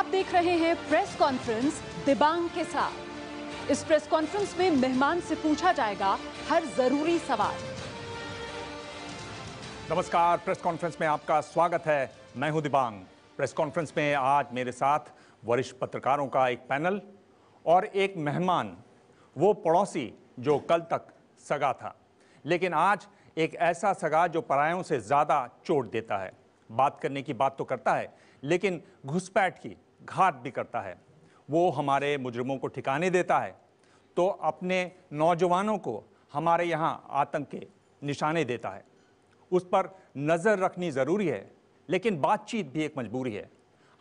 आप देख रहे हैं प्रेस कॉन्फ्रेंस दिबांग के साथ। इस प्रेस कॉन्फ्रेंस में मेहमान से पूछा जाएगा हर जरूरी सवाल। नमस्कार, प्रेस कॉन्फ्रेंस में आपका स्वागत है। मैं हूं दिबांग। प्रेस कॉन्फ्रेंस में आज मेरे साथ वरिष्ठ पत्रकारों का एक पैनल और एक मेहमान, वो पड़ोसी जो कल तक सगा था, लेकिन आज एक ऐसा सगा जो परायों से ज़्यादा चोट देता है। बात करने की बात तो करता है, लेकिन घुसपैठ की घात भी करता है। वो हमारे मुजरिमों को ठिकाने देता है, तो अपने नौजवानों को हमारे यहाँ आतंक के निशाने देता है। उस पर नज़र रखनी ज़रूरी है, लेकिन बातचीत भी एक मजबूरी है।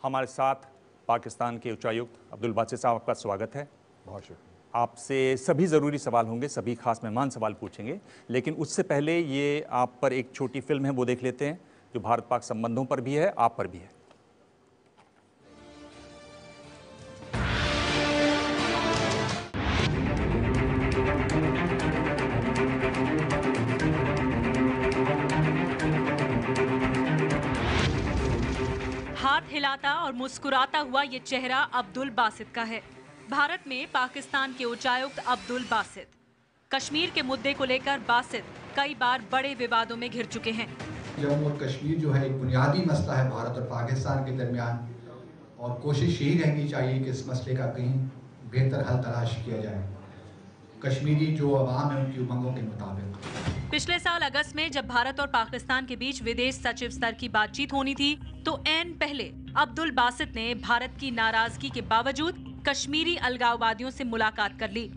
हमारे साथ पाकिस्तान के उच्चायुक्त अब्दुल बासित साहब, आपका स्वागत है। बहुत शुक्रिया। आपसे सभी ज़रूरी सवाल होंगे, सभी खास मेहमान सवाल पूछेंगे, लेकिन उससे पहले ये आप पर एक छोटी फिल्म है, वो देख लेते हैं, जो भारत पाक संबंधों पर भी है, आप पर भी है। हाथ हिलाता और मुस्कुराता हुआ ये चेहरा अब्दुल बासित का है। भारत में पाकिस्तान के उच्चायुक्त अब्दुल बासित। कश्मीर के मुद्दे को लेकर बासित कई बार बड़े विवादों में घिर चुके हैं। जम्मू और कश्मीर जो है एक बुनियादी मसला है भारत और पाकिस्तान के दरमियान, और कोशिश यही रहनी चाहिए कि इस मसले का कहीं बेहतर हल तलाश किया जाए, कश्मीरी जो अवाम है उनकी उमंगों के मुताबिक। पिछले साल अगस्त में जब भारत और पाकिस्तान के बीच विदेश सचिव स्तर की बातचीत होनी थी, तो ऐन पहले अब्दुल बासित ने भारत की नाराजगी के बावजूद कश्मीरी अलगाववादियों से मुलाकात कर ली।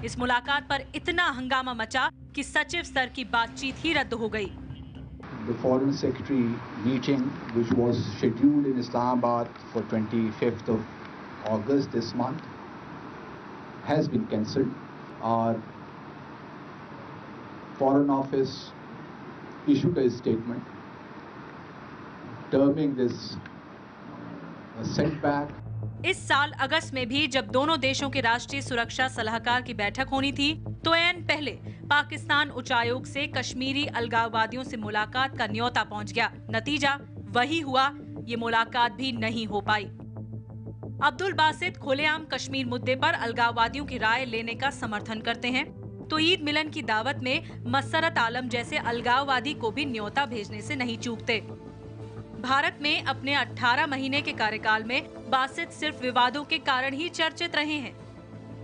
इस मुलाकात पर इतना हंगामा मचा कि सचिव स्तर की बातचीत ही रद्द हो गई। The Foreign Secretary meeting, which was scheduled in Islamabad for 25th of August this month, has been cancelled. Our Foreign Office issued a statement terming this a setback. इस साल अगस्त में भी जब दोनों देशों के राष्ट्रीय सुरक्षा सलाहकार की बैठक होनी थी, तो ऐन पहले पाकिस्तान उच्चायोग से कश्मीरी अलगाववादियों से मुलाकात का न्योता पहुंच गया। नतीजा वही हुआ, ये मुलाकात भी नहीं हो पाई। अब्दुल बासित खुलेआम कश्मीर मुद्दे पर अलगाववादियों की राय लेने का समर्थन करते हैं, तो ईद मिलन की दावत में मसरत आलम जैसे अलगाववादी को भी न्योता भेजने से नहीं चूकते। भारत में अपने 18 महीने के कार्यकाल में बासित सिर्फ विवादों के कारण ही चर्चित रहे हैं।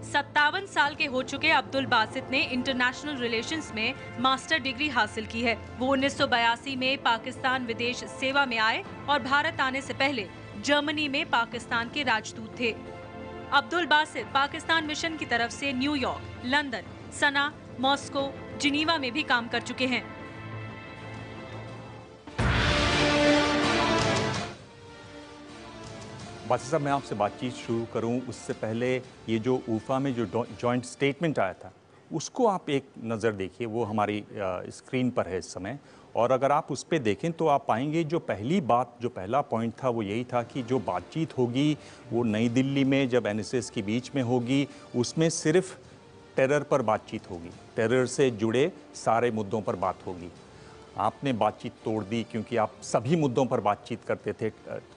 57 साल के हो चुके अब्दुल बासित ने इंटरनेशनल रिलेशंस में मास्टर डिग्री हासिल की है। वो 1982 में पाकिस्तान विदेश सेवा में आए और भारत आने से पहले जर्मनी में पाकिस्तान के राजदूत थे। अब्दुल बासित पाकिस्तान मिशन की तरफ से न्यूयॉर्क, लंदन, सना, मॉस्को, जिनीवा में भी काम कर चुके हैं। बासित साहब, मैं आपसे बातचीत शुरू करूं उससे पहले ये जो ऊफा में जो जॉइंट स्टेटमेंट आया था, उसको आप एक नज़र देखिए। वो हमारी स्क्रीन पर है इस समय, और अगर आप उस पर देखें तो आप पाएंगे जो पहला पॉइंट था वो यही था कि जो बातचीत होगी वो नई दिल्ली में जब NSS के बीच में होगी, उसमें सिर्फ टेरर पर बातचीत होगी, टेरर से जुड़े सारे मुद्दों पर बात होगी। आपने बातचीत तोड़ दी क्योंकि आप सभी मुद्दों पर बातचीत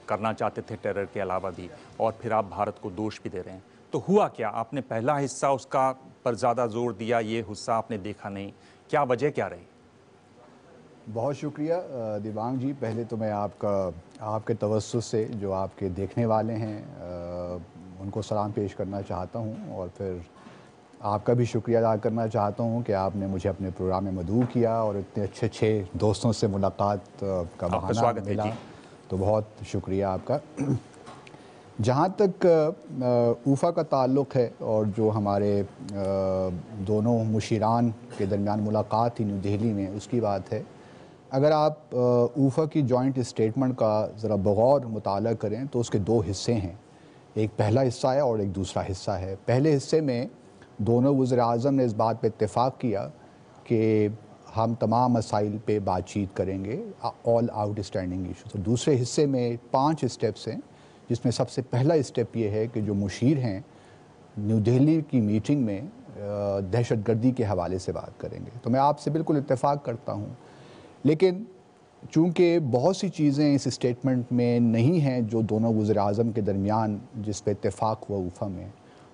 करना चाहते थे टेरर के अलावा भी, और फिर आप भारत को दोष भी दे रहे हैं। तो हुआ क्या? आपने पहला हिस्सा उसका पर ज़्यादा जोर दिया, ये हिस्सा आपने देखा नहीं, क्या वजह क्या रही? बहुत शुक्रिया दिबांग जी। पहले तो मैं आपके तवज्जुह से जो आपके देखने वाले हैं उनको सलाम पेश करना चाहता हूँ, और फिर आपका भी शुक्रिया अदा करना चाहता हूँ कि आपने मुझे अपने प्रोग्राम में मदऊ किया और इतने अच्छे दोस्तों से मुलाकात का बहाना मिला, तो बहुत शुक्रिया आपका। जहाँ तक ऊफा का ताल्लुक़ है और जो हमारे दोनों मुशीरान के दरमियान मुलाकात थी न्यू दिल्ली में, उसकी बात है, अगर आप ऊफा की जॉइंट स्टेटमेंट का ज़रा बगौर मुताला करें तो उसके दो हिस्से हैं। एक पहला हिस्सा है और एक दूसरा हिस्सा है। पहले हिस्से में दोनों वज़ीर-ए-आज़म ने इस बात पे इत्तेफाक किया कि हम तमाम मसाइल पे बातचीत करेंगे, ऑल आउटस्टैंडिंग इशू। तो दूसरे हिस्से में 5 स्टेप्स हैं, जिसमें सबसे पहला स्टेप ये है कि जो मुशीर हैं न्यू दिल्ली की मीटिंग में दहशतगर्दी के हवाले से बात करेंगे। तो मैं आपसे बिल्कुल इत्तेफाक करता हूँ, लेकिन चूँकि बहुत सी चीज़ें इस स्टेटमेंट में नहीं हैं जो दोनों वज़ीर-ए-आज़म के दरमियान जिस पे इत्तेफाक हुआ ऊफा में,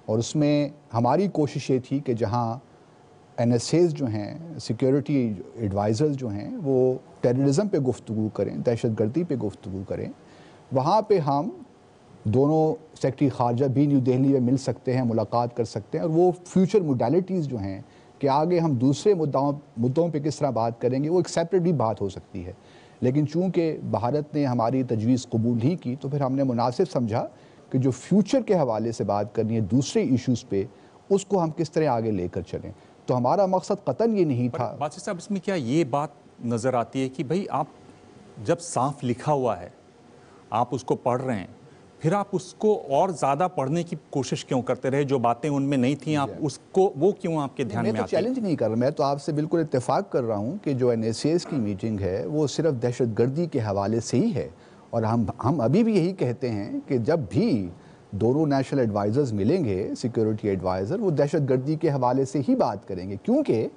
और उसमें हमारी कोशिश ये थी कि जहाँ NSAs जो हैं, सिक्योरिटी एडवाइज़र्स जो हैं, वो टेररिज्म पे गुफ्तगू करें, दहशतगर्दी पे गुफ्तगू करें, वहाँ पे हम दोनों सेक्रेटरी ख़ारजा भी न्यू दिल्ली में मिल सकते हैं, मुलाकात कर सकते हैं, और वो फ्यूचर मोडालिटीज़ जो हैं कि आगे हम दूसरे मुद्दों पे किस तरह बात करेंगे, वो एक सेपरेट भी बात हो सकती है। लेकिन चूँकि भारत ने हमारी तजवीज़ कबूल ही की, तो फिर हमने मुनासिब समझा कि जो फ्यूचर के हवाले से बात करनी है दूसरे इश्यूज़ पे, उसको हम किस तरह आगे लेकर चलें। तो हमारा मकसद कतन ये नहीं था। बादशाह साहब, इसमें क्या ये बात नज़र आती है कि भाई आप जब साफ लिखा हुआ है, आप उसको पढ़ रहे हैं, फिर आप उसको और ज़्यादा पढ़ने की कोशिश क्यों करते रहे? जो बातें उनमें नहीं थी, आप उसको वो क्यों आपके ध्यान में आती है? मैं तो चैलेंज नहीं कर रहा, मैं तो आपसे बिल्कुल इत्तेफाक कर रहा हूँ कि जो NSAs की मीटिंग है वो सिर्फ दहशतगर्दी के हवाले से ही है, और हम अभी भी यही कहते हैं कि जब भी दोनों नेशनल एडवाइज़र्स मिलेंगे, सिक्योरिटी एडवाइज़र, वो दहशतगर्दी के हवाले से ही बात करेंगे, क्योंकि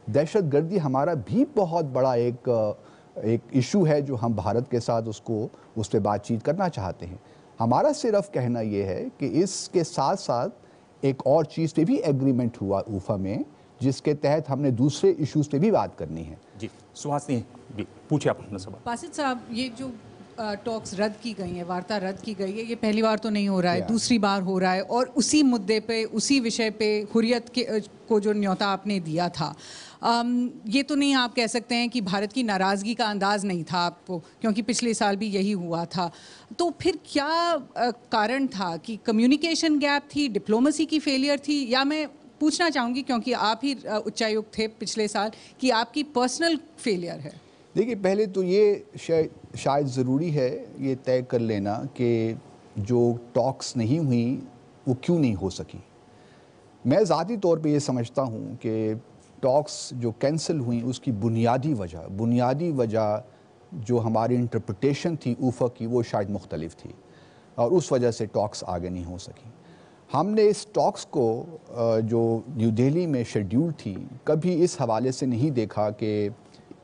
दहशतगर्दी हमारा भी बहुत बड़ा एक इशू है जो हम भारत के साथ उस पर बातचीत करना चाहते हैं। हमारा सिर्फ कहना ये है कि इसके साथ साथ एक और चीज़ पे भी एग्रीमेंट हुआ ऊफा में, जिसके तहत हमने दूसरे इश्यूज़ पे भी बात करनी है। जी, सुहासिनी पूछिए आप अपना सवाल। बासित साहब, ये जो टॉक्स रद्द की गई हैं, वार्ता रद्द की गई है, ये पहली बार तो नहीं हो रहा है, दूसरी बार हो रहा है, और उसी मुद्दे पे, उसी विषय पे हुर्रियत को जो न्योता आपने दिया था, ये तो नहीं आप कह सकते हैं कि भारत की नाराज़गी का अंदाज़ नहीं था आपको, क्योंकि पिछले साल भी यही हुआ था। तो फिर क्या कारण था कि कम्युनिकेशन गैप थी, डिप्लोमेसी की फेलियर थी, या मैं पूछना चाहूँगी क्योंकि आप ही उच्चायुक्त थे पिछले साल, कि आपकी पर्सनल फेलियर है? देखिए, पहले तो ये शायद ज़रूरी है ये तय कर लेना कि जो टॉक्स नहीं हुई वो क्यों नहीं हो सकी। मैं ज़ाती तौर पे ये समझता हूँ कि टॉक्स जो कैंसिल हुई उसकी बुनियादी वजह जो हमारी इंटरप्रिटेशन थी ऊफा की, वो शायद मुख्तलिफ थी, और उस वजह से टॉक्स आगे नहीं हो सकी। हमने इस टॉक्स को जो न्यू दिल्ली में शेड्यूल थी, कभी इस हवाले से नहीं देखा कि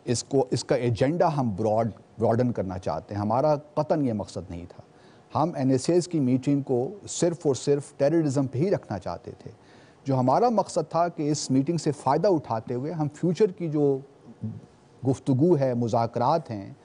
इसका एजेंडा हम ब्रॉडन करना चाहते हैं। हमारा कतन ये मकसद नहीं था। हम NSAs की मीटिंग को सिर्फ़ और सिर्फ टेररिज्म पे ही रखना चाहते थे। जो हमारा मकसद था कि इस मीटिंग से फ़ायदा उठाते हुए हम फ्यूचर की जो गुफ्तगू है, मुज़ाकरात हैं,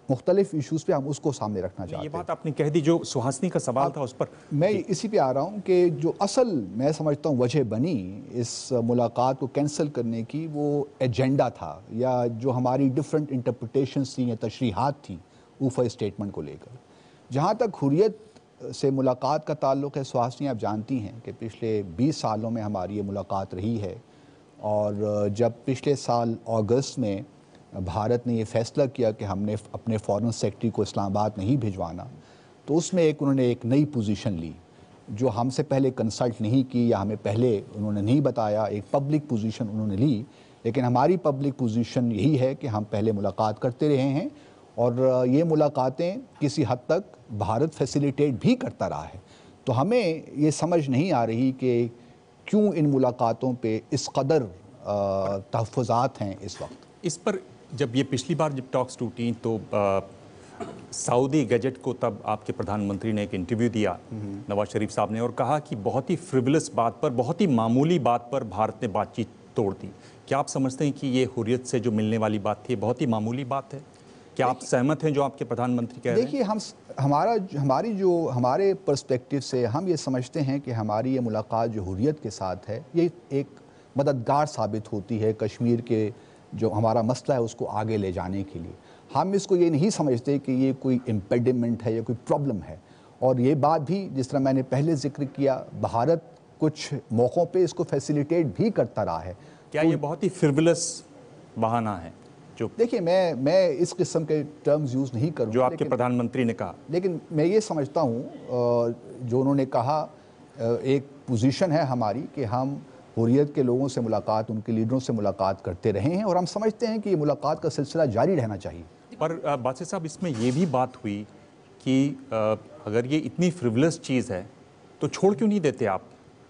मुख्तलिफ इश्यूज़ पे हम उसको सामने रखना चाहते हैं। ये बात आपने कह दी, जो सुहासिनी का सवाल था उस पर मैं इसी पे आ रहा हूँ कि जो असल मैं समझता हूँ वजह बनी इस मुलाकात को कैंसिल करने की, वो एजेंडा था, या जो हमारी डिफरेंट इंटरप्रिटेशंस थी या तशरीहात थी ऊफा स्टेटमेंट को लेकर। जहाँ तक हुर्रियत से मुलाकात का ताल्लुक़ है, सुहासिनी आप जानती हैं कि पिछले 20 सालों में हमारी ये मुलाकात रही है, और जब पिछले साल अगस्त में भारत ने ये फ़ैसला किया कि हमने अपने फ़ॉरेन सेक्रेटरी को इस्लामाबाद नहीं भिजवाना, तो उसमें उन्होंने एक नई पोजीशन ली जो हमसे पहले कंसल्ट नहीं की या हमें पहले उन्होंने नहीं बताया। एक पब्लिक पोजीशन उन्होंने ली, लेकिन हमारी पब्लिक पोजीशन यही है कि हम पहले मुलाकात करते रहे हैं, और ये मुलाकातें किसी हद तक भारत फैसिलिटेट भी करता रहा है। तो हमें ये समझ नहीं आ रही कि क्यों इन मुलाकातों पे इस कदर तहफ़्फ़ुज़ात हैं इस वक्त। इस पर जब ये पिछली बार जब टॉक्स टूटी तो सऊदी गजट को तब आपके प्रधानमंत्री ने एक इंटरव्यू दिया नवाज शरीफ साहब ने, और कहा कि बहुत ही फ्रिवलस बात पर, बहुत ही मामूली बात पर भारत ने बातचीत तोड़ दी। क्या आप समझते हैं कि ये हुर्रियत से जो मिलने वाली बात थी बहुत ही मामूली बात है? क्या आप सहमत हैं जो आपके प्रधानमंत्री कह रहे हैं? देखिए, हमारे पर्सपेक्टिव से हम ये समझते हैं कि हमारी ये मुलाकात जो हुर्रियत के साथ है, ये एक मददगार साबित होती है कश्मीर के जो हमारा मसला है उसको आगे ले जाने के लिए। हम इसको ये नहीं समझते कि ये कोई इम्पेडिमेंट है या कोई प्रॉब्लम है। और ये बात भी, जिस तरह मैंने पहले जिक्र किया, भारत कुछ मौक़ों पे इसको फैसिलिटेट भी करता रहा है। क्या ये बहुत ही फ्रिवलस बहाना है? जो देखिए, मैं इस किस्म के टर्म्स यूज़ नहीं करूँ जो आपके प्रधानमंत्री ने कहा, लेकिन मैं ये समझता हूँ जो उन्होंने कहा, एक पोजीशन है हमारी कि हम हुर्रियत के लोगों से मुलाकात, उनके लीडरों से मुलाकात करते रहे हैं, और हम समझते हैं कि ये मुलाकात का सिलसिला जारी रहना चाहिए। पर बादशाह साहब, इसमें ये भी बात हुई कि अगर ये इतनी फ्रिवलस चीज़ है तो छोड़ क्यों नहीं देते आप?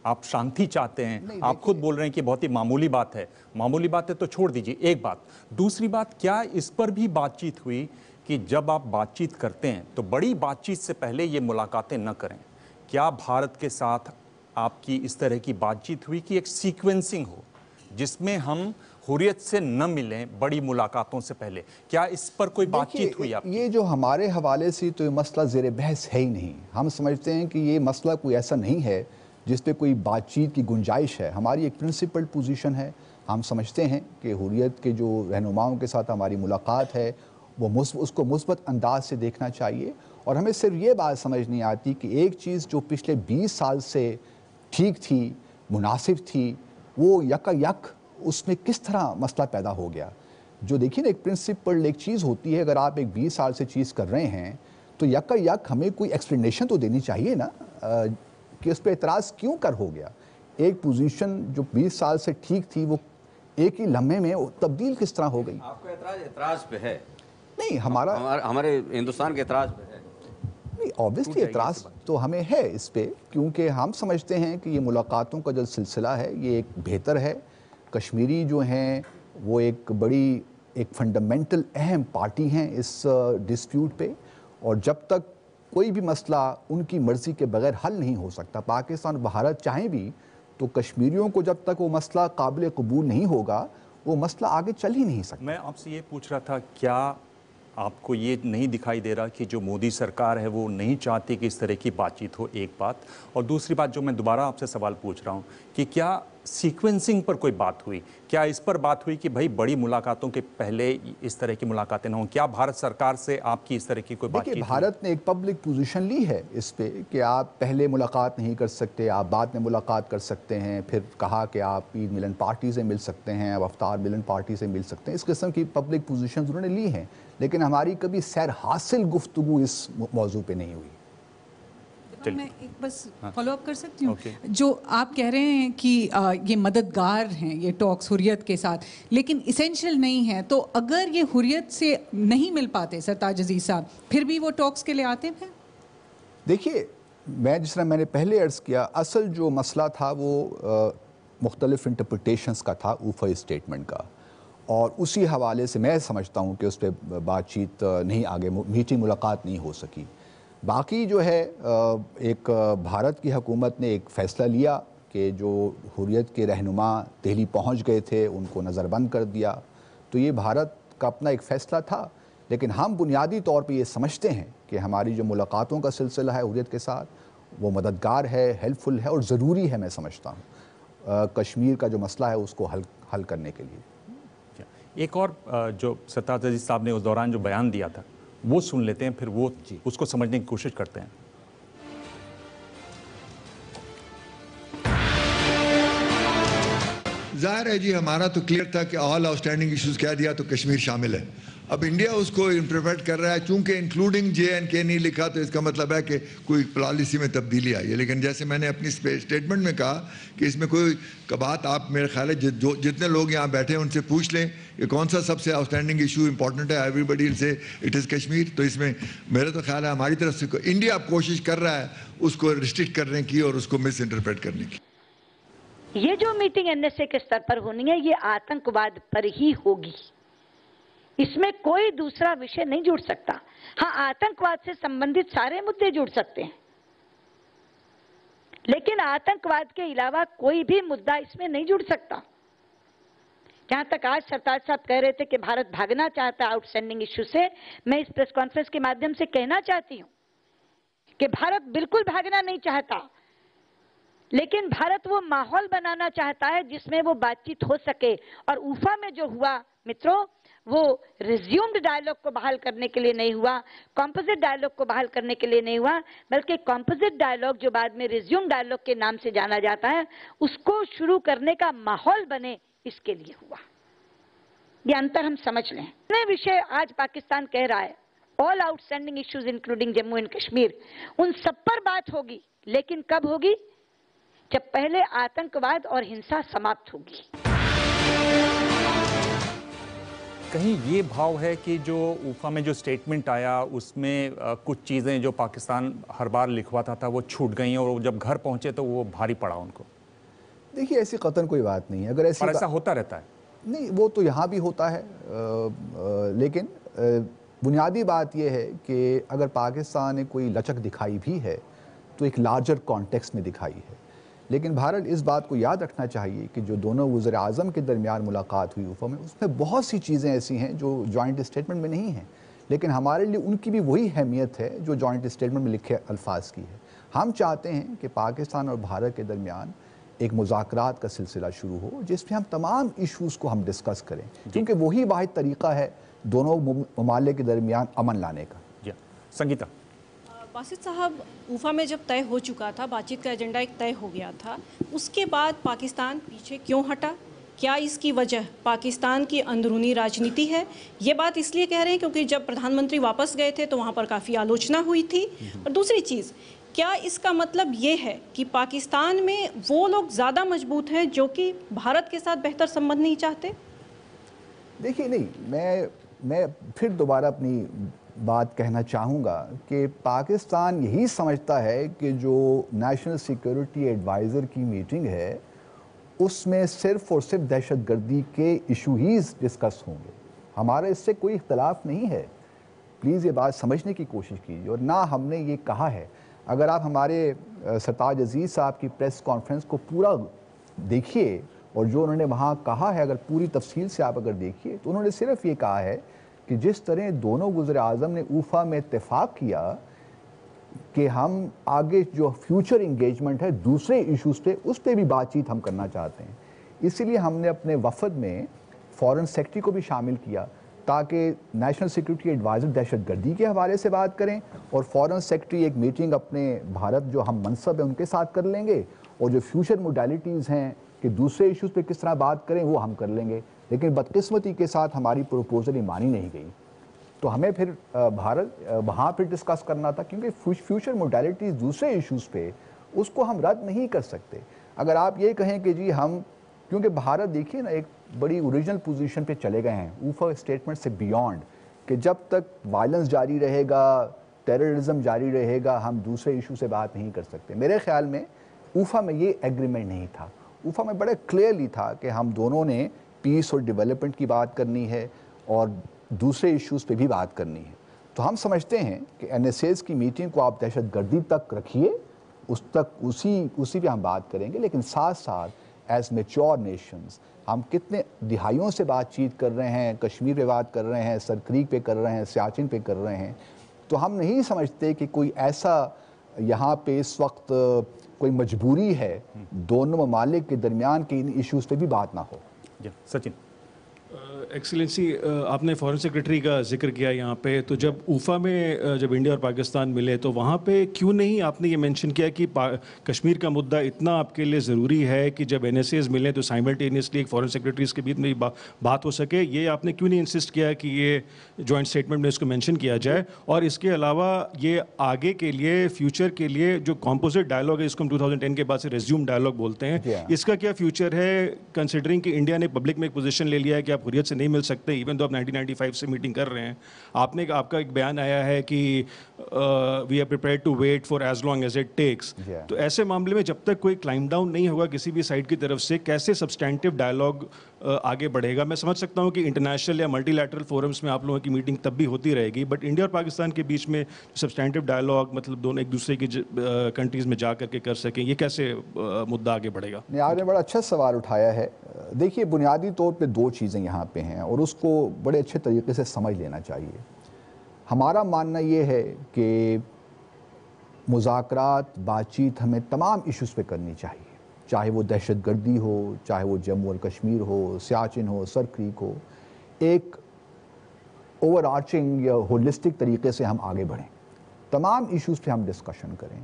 आप शांति चाहते हैं, आप खुद बोल रहे हैं कि बहुत ही मामूली बात है। मामूली बात है तो छोड़ दीजिए, एक बात। दूसरी बात, क्या इस पर भी बातचीत हुई कि जब आप बातचीत करते हैं तो बड़ी बातचीत से पहले ये मुलाकातें न करें? क्या भारत के साथ आपकी इस तरह की बातचीत हुई कि एक सीक्वेंसिंग हो जिसमें हम हुर्रियत से न मिलें बड़ी मुलाकातों से पहले? क्या इस पर कोई बातचीत हुई आपकी? ये जो हमारे हवाले से तो ये मसला ज़ेर बहस है ही नहीं। हम समझते हैं कि ये मसला कोई ऐसा नहीं है जिस पे कोई बातचीत की गुंजाइश है। हमारी एक प्रिंसिपल्ड पोजीशन है। हम समझते हैं कि हुर्रियत के जो रहनुमाओं के साथ हमारी मुलाकात है वो उसको मुस्बत अंदाज से देखना चाहिए। और हमें सिर्फ ये बात समझ नहीं आती कि एक चीज़ जो पिछले 20 साल से ठीक थी, मुनासिब थी, वो यक उसमें किस तरह मसला पैदा हो गया। जो देखिए ना, एक प्रिंसिपल एक चीज़ होती है, अगर आप एक 20 साल से चीज़ कर रहे हैं तो यक हमें कोई एक्सप्लेनेशन तो देनी चाहिए ना कि उस पर एतराज़ क्यों कर हो गया। एक पोजीशन जो 20 साल से ठीक थी वो एक ही लम्हे में तब्दील किस तरह हो गई। आपका एतराज़ पे है? नहीं, हमारे हिंदुस्तान के एतराज़ पे है। नहीं, ऑब्वियसली एतराज़ तो हमें है इस पे, क्योंकि हम समझते हैं कि ये मुलाकातों का जो सिलसिला है ये एक बेहतर है। कश्मीरी जो हैं वो एक फंडामेंटल अहम पार्टी हैं इस डिस्प्यूट पे, और जब तक कोई भी मसला उनकी मर्ज़ी के बगैर हल नहीं हो सकता, पाकिस्तान और भारत चाहें भी तो कश्मीरियों को जब तक वो मसला काबिल कबूल नहीं होगा वो मसला आगे चल ही नहीं सकता। मैं आपसे ये पूछ रहा था, क्या आपको ये नहीं दिखाई दे रहा कि जो मोदी सरकार है वो नहीं चाहती कि इस तरह की बातचीत हो? एक बात। और दूसरी बात जो मैं दोबारा आपसे सवाल पूछ रहा हूँ कि क्या सीक्वेंसिंग पर कोई बात हुई? क्या इस पर बात हुई कि भाई बड़ी मुलाकातों के पहले इस तरह की मुलाकातें ना हों? क्या भारत सरकार से आपकी इस तरह की कोई बातचीत? देखिए, भारत ने एक पब्लिक पोजीशन ली है इस पे कि आप पहले मुलाकात नहीं कर सकते, आप बाद में मुलाकात कर सकते हैं। फिर कहा कि आप ईद मिलन पार्टी से मिल सकते हैं, आप अफ्तार मिलन पार्टी से मिल सकते हैं। इस किस्म की पब्लिक पोजीशन उन्होंने ली हैं, लेकिन हमारी कभी सैर हासिल गुफ्तगू इस मौजू पे नहीं हुई। मैं एक बस फॉलो अप कर सकती हूँ? जो आप कह रहे हैं कि ये मददगार हैं ये टॉक्स हुर्रियत के साथ, लेकिन इसेंशियल नहीं है, तो अगर ये हुर्रियत से नहीं मिल पाते सरताज अजीज साहब, फिर भी वो टॉक्स के लिए आते हैं? देखिए, मैं जिस तरह मैंने पहले अर्ज़ किया, असल जो मसला था वो मुख्तलिफ इंटरप्रिटेशंस का था ऊफा स्टेटमेंट का, और उसी हवाले से मैं समझता हूँ कि उस पर बातचीत नहीं आगे, मीठी मुलाकात नहीं हो सकी। बाकी जो है एक भारत की हुकूमत ने एक फ़ैसला लिया कि जो हुर्रियत के रहनुमा दिल्ली पहुंच गए थे उनको नज़रबंद कर दिया, तो ये भारत का अपना एक फ़ैसला था। लेकिन हम बुनियादी तौर पे ये समझते हैं कि हमारी जो मुलाकातों का सिलसिला है हुर्रियत के साथ वो मददगार है, हेल्पफुल है और ज़रूरी है। मैं समझता हूँ कश्मीर का जो मसला है उसको हल करने के लिए। एक और जो सरताज अजीज साहब ने उस दौरान जो बयान दिया था वो सुन लेते हैं, फिर वो उसको समझने की कोशिश करते हैं। जाहिर है जी, हमारा तो क्लियर था कि ऑल आउटस्टैंडिंग इश्यूज कह दिया तो कश्मीर शामिल है। अब इंडिया उसको इंटरप्रेट कर रहा है, चूंकि इंक्लूडिंग JNK नहीं लिखा तो इसका मतलब है कि कोई पॉलिसी में तब्दीली आई है। लेकिन जैसे मैंने अपनी स्टेटमेंट में कहा कि इसमें कोई बात, आप मेरे ख्याल है जितने लोग यहाँ बैठे हैं उनसे पूछ लें कि कौन सा सबसे आउटस्टैंडिंग इशू इंपॉर्टेंट है, everybody will say it is Kashmir. तो इसमें मेरा तो ख्याल है हमारी तरफ से इंडिया कोशिश कर रहा है उसको रिस्ट्रिक्ट करने की और उसको मिस इंटरप्रेट करने की। ये जो मीटिंग NSA के स्तर पर होनी है ये आतंकवाद पर ही होगी, इसमें कोई दूसरा विषय नहीं जुड़ सकता। हाँ, आतंकवाद से संबंधित सारे मुद्दे जुड़ सकते हैं, लेकिन आतंकवाद के अलावा कोई भी मुद्दा इसमें नहीं जुड़ सकता। जहां तक आज सरताज साहब कह रहे थे कि भारत भागना चाहता है आउटस्टैंडिंग इश्यू से, मैं इस प्रेस कॉन्फ्रेंस के माध्यम से कहना चाहती हूं कि भारत बिल्कुल भागना नहीं चाहता, लेकिन भारत वो माहौल बनाना चाहता है जिसमें वो बातचीत हो सके। और ऊफा में जो हुआ मित्रों, वो रिज्यूम्ड डायलॉग को बहाल करने के लिए नहीं हुआ, कॉम्पोजिट डायलॉग को बहाल करने के लिए नहीं हुआ, बल्कि कॉम्पोजिट डायलॉग जो बाद में रिज्यूम डायलॉग के नाम से जाना जाता है उसको शुरू करने का माहौल बने, इसके लिए हुआ। ये अंतर हम समझ लें। नए विषय आज पाकिस्तान कह रहा है all outstanding issues including Jammu and Kashmir, उन सब पर बात होगी, लेकिन कब होगी? जब पहले आतंकवाद और हिंसा समाप्त होगी। کہیں یہ بھاؤ ہے کہ جو اوفا میں جو اسٹیٹمنٹ آیا اس میں کچھ چیزیں جو پاکستان ہر بار لکھواتا تھا وہ چھوٹ گئی ہیں اور جب گھر پہنچے تو وہ بھاری پڑا ان کو؟ دیکھیے ایسی قطعاً کوئی بات نہیں ہے، اگر ایسا ہوتا رہتا ہے نہیں، وہ تو یہاں بھی ہوتا ہے، لیکن بنیادی بات یہ ہے کہ اگر پاکستان نے کوئی لچک دکھائی بھی ہے تو ایک لارجر کانٹیکسٹ میں دکھائی ہے. لیکن بہرحال اس بات کو یاد رکھنا چاہیے کہ جو دونوں وزیر اعظم کے درمیان ملاقات ہوئی اوفا میں، اس میں بہت سی چیزیں ایسی ہیں جو جوائنٹ اسٹیٹمنٹ میں نہیں ہیں، لیکن ہمارے لیے ان کی بھی وہی اہمیت ہے جو جوائنٹ اسٹیٹمنٹ میں لکھے الفاظ کی ہے. ہم چاہتے ہیں کہ پاکستان اور بھارت کے درمیان ایک مذاکرات کا سلسلہ شروع ہو جس پہ ہم تمام ایشوز کو ہم ڈسکس کریں، کیونکہ وہی واحد طریقہ ہے دونوں ممالک کے درمیان امن لانے کا. سنگیتا. باسط صاحب، اوفا میں جب طے ہو چکا تھا، بات چیت کا ایجنڈا ایک طے ہو گیا تھا، اس کے بعد پاکستان پیچھے کیوں ہٹا؟ کیا اس کی وجہ پاکستان کی اندرونی راجنیتی ہے؟ یہ بات اس لیے کہہ رہے ہیں کیونکہ جب پردھان منتری واپس گئے تھے تو وہاں پر کافی آلوچنا ہوئی تھی. اور دوسری چیز، کیا اس کا مطلب یہ ہے کہ پاکستان میں وہ لوگ زیادہ مضبوط ہیں جو کہ بھارت کے ساتھ بہتر سمبند نہیں چاہتے؟ دیکھیے نہیں، میں پھر دوبارہ اپنی بات کہنا چاہوں گا کہ پاکستان یہی سمجھتا ہے کہ جو نیشنل سیکیورٹی ایڈوائزر کی میٹنگ ہے اس میں صرف اور صرف دہشت گردی کے ایشو ہی ڈسکس ہوں گے. ہمارا اس سے کوئی اختلاف نہیں ہے، پلیز یہ بات سمجھنے کی کوشش کیجیے. اور نہ ہم نے یہ کہا ہے، اگر آپ ہمارے سرتاج عزیز صاحب کی پریس کانفرنس کو پورا دیکھیے اور جو انہوں نے وہاں کہا ہے، اگر پوری تفصیل سے آپ اگر دیکھیے تو انہوں نے صرف یہ کہا ہے کہ جس طرح دونوں وزیر اعظم نے اوفا میں اتفاق کیا کہ ہم آگے جو فیوچر انگیجمنٹ ہے دوسرے ایشوز پہ، اس پہ بھی بات چیت ہم کرنا چاہتے ہیں. اسی لیے ہم نے اپنے وفد میں فارن سیکرٹری کو بھی شامل کیا تاکہ نیشنل سیکورٹی ایڈوائزر دہشت گردی کے حوالے سے بات کریں اور فارن سیکرٹری ایک میٹنگ اپنے بھارت جو ہم منصب ہیں ان کے ساتھ کر لیں گے، اور جو فیوچر موڈیلٹیز ہیں کہ دوسرے ایشوز پہ کس طرح بات کریں وہ ہم کر لیں گے. لیکن بدقسمتی کے ساتھ ہماری پروپوزل ہی مانی نہیں گئی، تو ہمیں پھر بھارت وہاں پہ ڈسکس کرنا تھا، کیونکہ فیوچر موڈیلٹیز دوسرے ایشوز پہ اس کو ہم رد نہیں کر سکتے. اگر آپ یہ کہیں کہ جی ہم، کیونکہ بھارت دیکھیے نا ایک بڑی اوریجنل پوزیشن پہ چلے گئے ہیں اوفا اسٹیٹمنٹ سے بیونڈ، کہ جب تک وائلنس جاری رہے گا، ٹیررزم جاری رہے گا، ہم دوسرے ایشو سے بات نہیں کر سکتے. میرے خیال میں اوفا میں یہ ایگریمنٹ نہیں تھا. اوفا میں بڑے کلیئرلی تھا کہ ہم دونوں نے پیس اور ڈیولپمنٹ کی بات کرنی ہے اور دوسرے ایشوز پہ بھی بات کرنی ہے. تو ہم سمجھتے ہیں کہ این ایس ایز کی میٹنگ کو آپ دہشت گردی تک رکھیے، اس تک اسی پہ ہم بات کریں گے، لیکن ساتھ ساتھ ایز میچور نیشنز ہم کتنے دہائیوں سے بات چیت کر رہے ہیں، کشمیر پہ بات کر رہے ہیں، سر کریک پہ کر رہے ہیں، سیاچن پہ کر رہے ہیں. تو ہم نہیں سمجھتے کہ کوئی ایسا یہاں پہ اس وقت کوئی مجبوری ہے دونوں ممالک کے درمیان کہ ان ایشوز پہ بھی بات نہ ہو. سچن. ایکسلنسی، آپ نے فارن سیکرٹری کا ذکر کیا یہاں پہ، تو جب اوفا میں جب انڈیا اور پاکستان ملے تو وہاں پہ کیوں نہیں آپ نے یہ مینشن کیا کہ کشمیر کا مدعا اتنا آپ کے لیے ضروری ہے کہ جب این ایس ایز ملیں تو سائملٹینیسلی ایک فارن سیکرٹریز کے بیچ میں بات ہو سکے؟ یہ آپ نے کیوں نہیں انسسٹ کیا کہ یہ جوائنٹ اسٹیٹمنٹ میں اس کو مینشن کیا جائے؟ اور اس کے علاوہ یہ آگے کے لیے، فیوچر کے لیے جو کمپوزٹ ڈائلاگ ہے جس کو ہم 2010 کے بعد سے ریزیوم ڈائلاگ بولتے ہیں، اس کا کیا فیوچر ہے، کنسیڈرنگ کہ انڈیا نے پبلک میں ایک پوزیشن لے لیا ہے کہ آپ حریت سے نہیں مل سکتے ایون تو آپ 1995 سے میٹنگ کر رہے ہیں. آپ کا ایک بیان آیا ہے کہ we are prepared to wait for as long as it takes. تو ایسے معاملے میں جب تک کوئی کلائم ڈاؤن نہیں ہوگا کسی بھی سائڈ کی طرف سے، کیسے سبسٹینٹیو ڈائلاگ آگے بڑھے گا؟ میں سمجھ سکتا ہوں کہ انٹرنیشنل یا ملٹی لیٹرل فورمز میں آپ لوگوں کی میٹنگ تب بھی ہوتی رہے گی، بٹ انڈیا اور پاکستان کے بیچ میں سبسٹینٹیو ڈائلاگ، مطلب دونوں ایک دوسرے کی کنٹریز میں جا کر کے کر سکیں، یہ کیسے مدعا آگے بڑھے گا؟ آپ نے بڑا اچھا سوال اٹھایا ہے. دیکھیے بنیادی طور پہ دو چیزیں یہاں پہ ہیں اور اس کو بڑے اچھے طریقے سے سمجھ لینا چاہیے. ہمارا ماننا یہ ہے کہ مذاکرات، بات چیت ہمیں تمام ایشوز پہ کرنی چاہیے، چاہے وہ دہشت گردی ہو، چاہے وہ جموں اور کشمیر ہو، سیاچن ہو، سر کریک ہو. ایک اوور آرچنگ یا ہولسٹک طریقے سے ہم آگے بڑھیں، تمام ایشوز پہ ہم ڈسکشن کریں.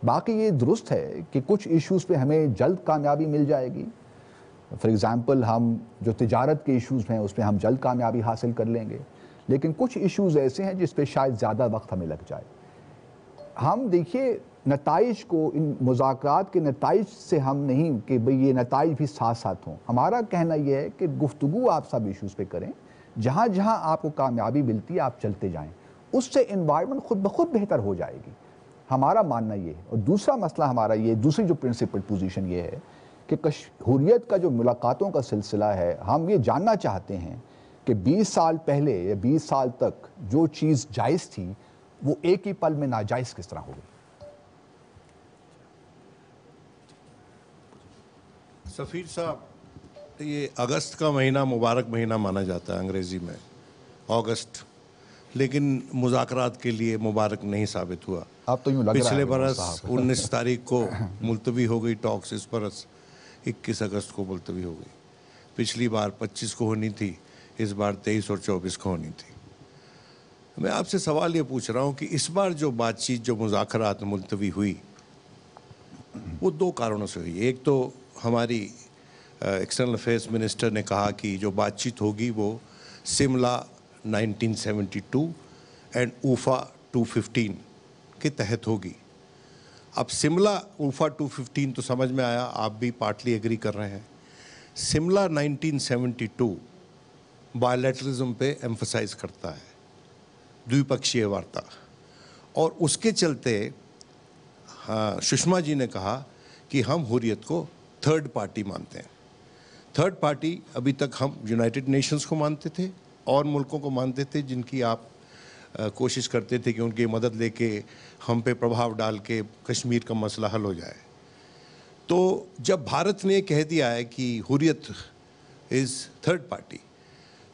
باقی یہ درست ہے کہ کچھ ایشوز پہ ہمیں جلد کامیابی مل جائے گی. فار ایگزامپل ہم جو تجارت کے ایشوز ہیں اس پہ ہم جلد کامیابی حاصل کر لیں گے، لیکن کچھ ایشوز ایسے ہیں جس پہ شاید زیادہ وقت ہمیں لگ جائے. ہم دیکھیے نتائج کو، ان مذاکرات کے نتائج سے ہم نہیں کہ بھئی یہ نتائج بھی ساتھ ساتھ ہوں. ہمارا کہنا یہ ہے کہ گفتگو آپ سب ایشوز پہ کریں، جہاں جہاں آپ کو کامیابی ملتی ہے آپ چلتے جائیں، اس سے انوائرمنٹ خود بخود بہتر ہو جائے گی، ہمارا ماننا یہ ہے۔ اور دوسرا مسئلہ ہمارا یہ، دوسری جو پرنسپل پوزیشن یہ ہے کہ حریت کا جو ملاقاتوں کا سلسلہ ہے، ہم یہ جاننا چاہتے ہیں کہ 20 سال پہلے یا 20 سال تک جو چیز جائز تھی وہ ایک ہی پل میں ناجائز کس طرح ہو گئی۔ سفیر صاحب، یہ اگست کا مہینہ مبارک مہینہ مانا جاتا ہے انگریزی میں، اگست، لیکن مذاکرات کے لیے مبارک نہیں ثابت ہوا۔ اب تو یوں لگ رہا ہے پچھلے برس 19 تاریخ کو ملتوی ہو گئی ٹاکس، اس برس 21 اگست کو ملتوی ہو گئی۔ پچھلی بار 25 کو ہونی تھی، اس بار 23 اور 24 کو ہونی تھی۔ میں آپ سے سوال یہ پوچھ رہا ہوں کہ اس بار جو بات چیت، جو مذاکرات ملتوی ہوئی، وہ دو کارنوں سے ہوئی۔ ایک تو ہماری ایکسٹرنل افیئرس منسٹر نے کہا کہ جو بات چیت ہوگی وہ سملا 1972 اینڈ اوفا 215 کے تحت ہوگی۔ اب سملا اوفا 215 تو سمجھ میں آیا، آپ بھی پارٹلی ایگری کر رہے ہیں۔ سملا 1972 بائیلیٹرزم پہ ایمفسائز کرتا ہے، دوپکشیہ وارتا، اور اس کے چلتے سشما جی نے کہا کہ ہم حریت کو تھرڈ پارٹی مانتے ہیں۔ تھرڈ پارٹی ابھی تک ہم یونائٹڈ نیشنز کو مانتے تھے اور ملکوں کو مانتے تھے جن کی آپ کوشش کرتے تھے کہ ان کی مدد لے کے ہم پہ پربھاؤ ڈال کے کشمیر کا مسئلہ حل ہو جائے۔ تو جب بھارت نے کہہ دیا ہے کہ حریت از تھرڈ پارٹی،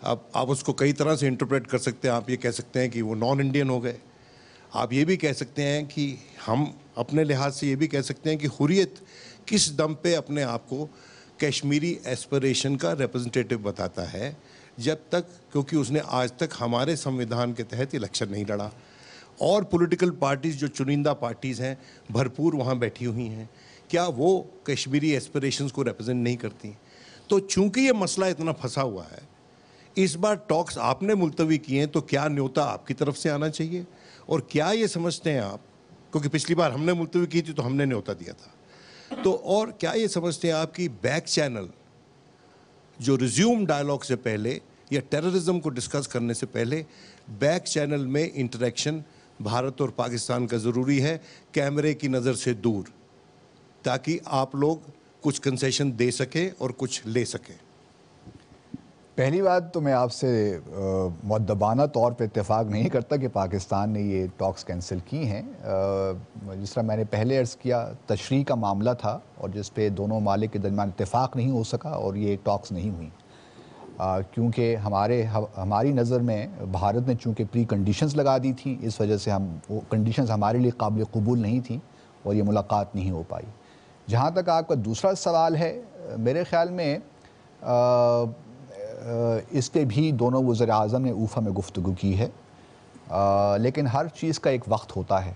اب آپ اس کو کئی طرح سے انٹرپریٹ کر سکتے ہیں۔ آپ یہ کہہ سکتے ہیں کہ وہ نان انڈین ہو گئے، آپ یہ بھی کہہ سکتے ہیں کہ ہم اپنے لحاظ سے یہ بھی کہہ سکتے ہیں کہ حریت کس دم پہ اپنے آپ کو کشمیری ایسپریشن کا ریپرزنٹیٹیو بتاتا ہے، جب تک، کیونکہ اس نے آج تک ہمارے سمویدھان کے تحت الیکشن نہیں لڑا، اور پولیٹیکل پارٹیز جو چنندہ پارٹیز ہیں بھرپور وہاں بیٹھی ہوئی ہیں، کیا وہ کشمیری ایسپریشنز کو ریپرزنٹ نہیں کرتی؟ تو چونکہ یہ مسئلہ اتنا پھنسا ہوا ہے، اس بار ٹاکس آپ نے ملتوی کیے ہیں، تو کیا نیوتا آپ کی طرف سے آنا چاہیے؟ اور کیا یہ سمجھتے ہیں آپ، کیونکہ پچھلی بار ہم نے ملتوی کی تھی تو ہم نے نیوتا دیا تھا، تو اور کیا یہ سمجھتے ہیں آپ کی بیک چینل جو ریزیوم ڈائلاگ سے پہلے یا ٹیررزم کو ڈسکس کرنے سے پہلے بیک چینل میں انٹریکشن بھارت اور پاکستان کا ضروری ہے، کیمرے کی نظر سے دور، تاکہ آپ لوگ کچھ کنسیشن دے سکیں اور کچھ لے سکیں؟ پہلی بات تو میں آپ سے مؤدبانہ طور پہ اتفاق نہیں کرتا کہ پاکستان نے یہ ٹاکس کینسل کی ہیں۔ جس طرح میں نے پہلے عرض کیا، تشریح کا معاملہ تھا اور جس پہ دونوں ممالک کے درمیان اتفاق نہیں ہو سکا اور یہ ٹاکس نہیں ہوئی، کیونکہ ہماری نظر میں بھارت نے چونکہ پری کنڈیشنز لگا دی تھیں، اس وجہ سے وہ کنڈیشنز ہمارے لیے قابل قبول نہیں تھیں اور یہ ملاقات نہیں ہو پائی۔ جہاں تک آپ کا دوسرا سوال ہے، میرے خیال میں اس پہ بھی دونوں وزراء اعظم نے اوفا میں گفتگو کی ہے، لیکن ہر چیز کا ایک وقت ہوتا ہے،